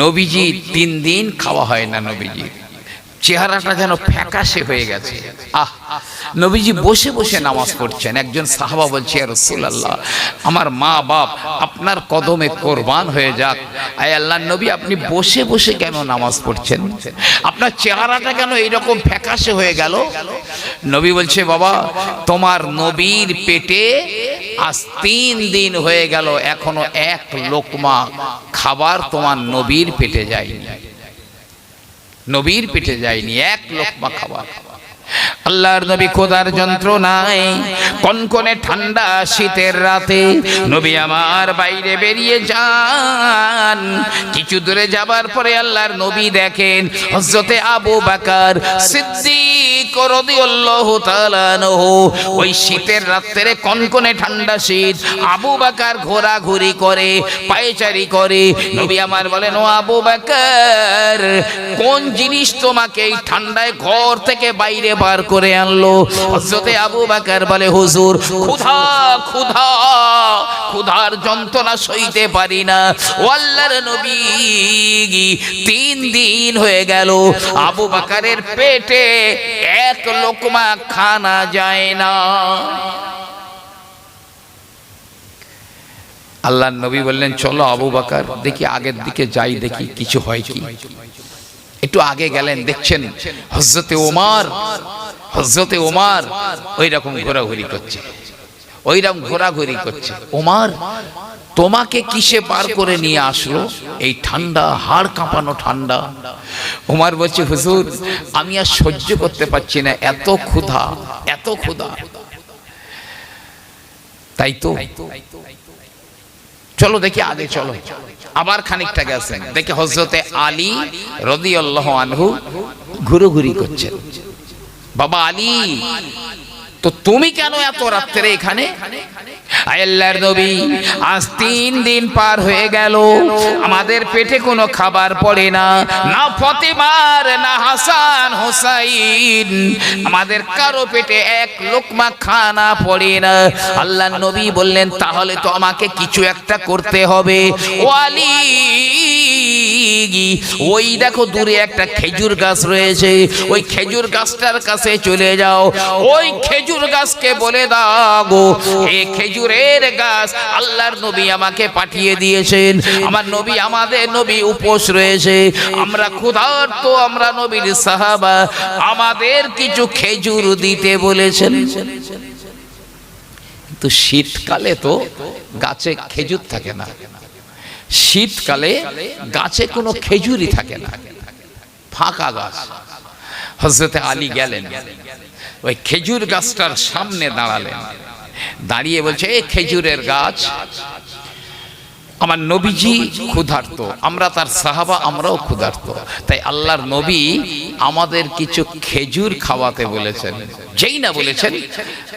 নবীজি 3 দিন খাওয়া হয় না, নবীজি চেহারাটা যেন ফ্যাকাশে হয়ে গেছে। নবীজি বসে বসে নামাজ পড়ছেন। একজন সাহাবা বলছে, ইয়া রাসূলুল্লাহ, আমার মা বাপ আপনার কদমে কোরবান হয়ে যাক, আয় আল্লাহর নবী আপনি বসে বসে কেন নামাজ পড়ছেন? আপনার চেহারাটা কেন এইরকম ফ্যাকাশে হয়ে গেল? নবী বলছে, বাবা তোমার নবীর পেটে আজ 3 দিন হয়ে গেল, এখনো এক লোকমা খাবার তোমার নবীর পেটে যায়নি, নবীর পেটে যায়নি এক লোকমা খাবার। আল্লাহর নবী খোদার যন্ত্রণায় কনকনে ঠান্ডা শীতের রাতে নবী আমার বাইরে বেরিয়ে যান। কিছু দূরে যাবার পরে আল্লাহর নবী দেখেন হযরতে আবু বকর সিদ্দিক রাদিয়াল্লাহু তাআলা আনহু ওই শীতের রাতে, কনকনে ঠান্ডা শীত, আবু বকর ঘোরাঘুরি করে, পায়চারি করে। নবী আমার বলেন, ও আবু বকর, কোন জিনিস তোমাকে এই ঠান্ডায় ঘর থেকে বাইরে বার করে আনলো? হযরতে আবু বকর বলে, হুজুর ক্ষুধা, ক্ষুধা, ক্ষুধার যন্ত্রণা সইতে পারি না। ও আল্লাহর নবী 3 দিন হয়ে গেল আবু বকরের পেটে এক লোকমা খানা যায় না। আল্লাহর নবী বললেন, চলো আবু বকর দেখি আগের দিকে যাই, দেখি কিছু হয় কি। একটু আগে গেলেন, দেখছেন হযরতে ওমর ওই রকম ঘোরাঘুরি করছে, ওই রকম ঘোরাঘুরি করছে। ওমর, তোমাকে কিসে পার করে নিয়ে আসলো এই ঠান্ডা, হাড় কাঁপানো ঠান্ডা? ওমর বলছে, হুজুর আমি আর সহ্য করতে পারছি না, এত ক্ষুধা, এত ক্ষুধা। তাই তো চলো দেখি আগে, চলো। আবার খানিকটা গেছেন, দেখে হযরতে আলী রাদিয়াল্লাহু আনহু ঘুরোঘুরি করছেন। বাবা আলী, তো তুমি কেন এত রাত্রে এখানে? আল্লাহর নবী, আজ 3 দিন পার হয়ে গেল, আমাদের পেটে কোনো খাবার পড়ে না, না ফাতেমার, না হাসান হোসাইন, আমাদের কারো পেটে এক লোকমা খানা পড়ে না। আল্লাহর নবী বললেন, তাহলে তো আমাকে কিছু একটা করতে হবে। ও আলী, ওই দেখো দূরে একটা খেজুর গাছ রয়েছে, ওই খেজুর গাছটার কাছে চলে যাও, ওই খেজুর গাছকে বলে দাও গো, এই খেজুরের গাছ আল্লাহর নবী আমাকে পাঠিয়ে দিয়েছেন, আমার নবী, আমাদের নবী উপোস রয়েছে, আমরা ক্ষুধার্ত, আমরা নবীর সাহাবা, আমাদের কিছু খেজুর দিতে বলেছেন। কিন্তু শীতকালে তো গাছে খেজুর থাকে না, শীতকালে গাছে কোনো খেজুরই থাকে না, ফাঁকা গাছ। হযরতে আলী গেলেন, ওই খেজুর গাছটার সামনে দাঁড়ালেন, দাঁড়িয়ে বলছে, এই খেজুরের গাছ, আমার নবীজি ক্ষুধার্ত, আমরা তার সাহাবা, আমরাও ক্ষুধার্ত, তাই আল্লাহর নবী আমাদের কিছু খেজুর খাওয়াতে বলেছেন। যেই না বলেছেন,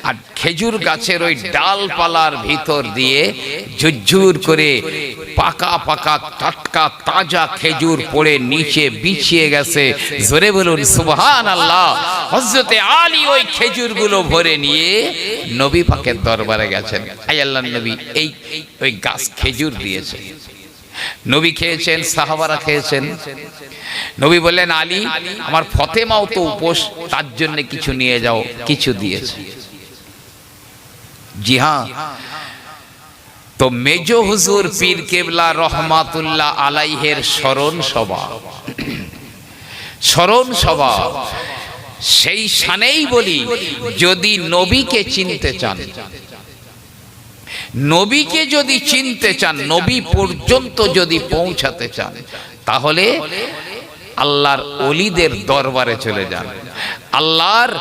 আর খেজুর গাছের ওই ডালপালার ভিতর দিয়ে ঝুরঝুর করে পাকা পাকা টাটকা তাজা খেজুর পড়ে নিচে বিছিয়ে গেছে। জোরে বলুন সুবহানাল্লাহ। হযরতে আলী ওই খেজুরগুলো ভরে নিয়ে নবী পাকের দরবারে গেছেন। আই আল্লাহর নবী এই ওই গাছ খেজুর দিয়েছে, নবী খেয়েছেন, সাহাবারা খেয়েছেন। নবী বললেন, আলী আমার ফাতেমাও তো উপোস, তার জন্য কিছু নিয়ে যাও। কিছু দিয়েছে। জি হ্যাঁ, তো মেজো হুজুর পীর কেবলা রহমাতুল্লাহ আলাইহের স্মরণ সভা, স্মরণ সভা, সেই শানেই বলি, যদি নবীকে চিনতে চান, নবীকে যদি চিনতে চান, নবী পর্যন্ত যদি পৌঁছাতে চান, তাহলে আল্লাহর ওলিদের দরবারে চলে যান, আল্লাহর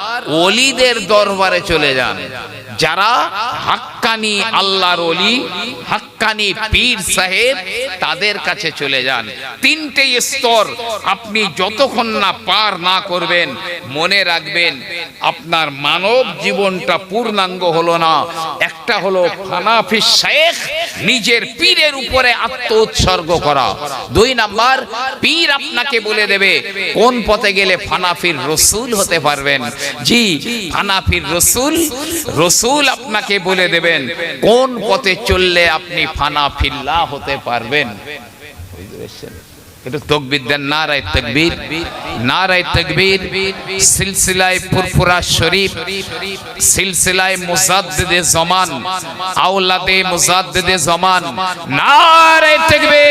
ওলিদের দরবারে চলে যান, যারা হাক্কানি আল্লাহর ওলি, হাক্কানি পীর সাহেব, তাদের কাছে চলে যান। তিনটে স্তর আপনি যতক্ষণ না পার না করবেন, মনে রাখবেন আপনার মানব জীবনটা পূর্ণাঙ্গ হলো না। একটা হলো হানাফি শেখ, নিজের পীরের উপরে আত্ম উৎসর্গ করা। 2 নাম্বার, পীর আপনাকে বলে দেবে কোন পথে গেলে হানাফির রসুল হতে পারবেন। জি, হানাফির রসুল, রসুল আপনাকে বলে দেবেন কোন পথে চললে আপনি হানাফিল্লাহ হতে পারবেন। একটু তাকবীর দেন, নারায়ে তাকবীর, নারায়ে তাকবীর। সিলসিলায়ে ফুরফুরা শরীফ, সিলসিলায়ে মুজাদ্দিদে জামান, আওলাদে মুজাদ্দিদে জামান, নারায়ে তাকবীর।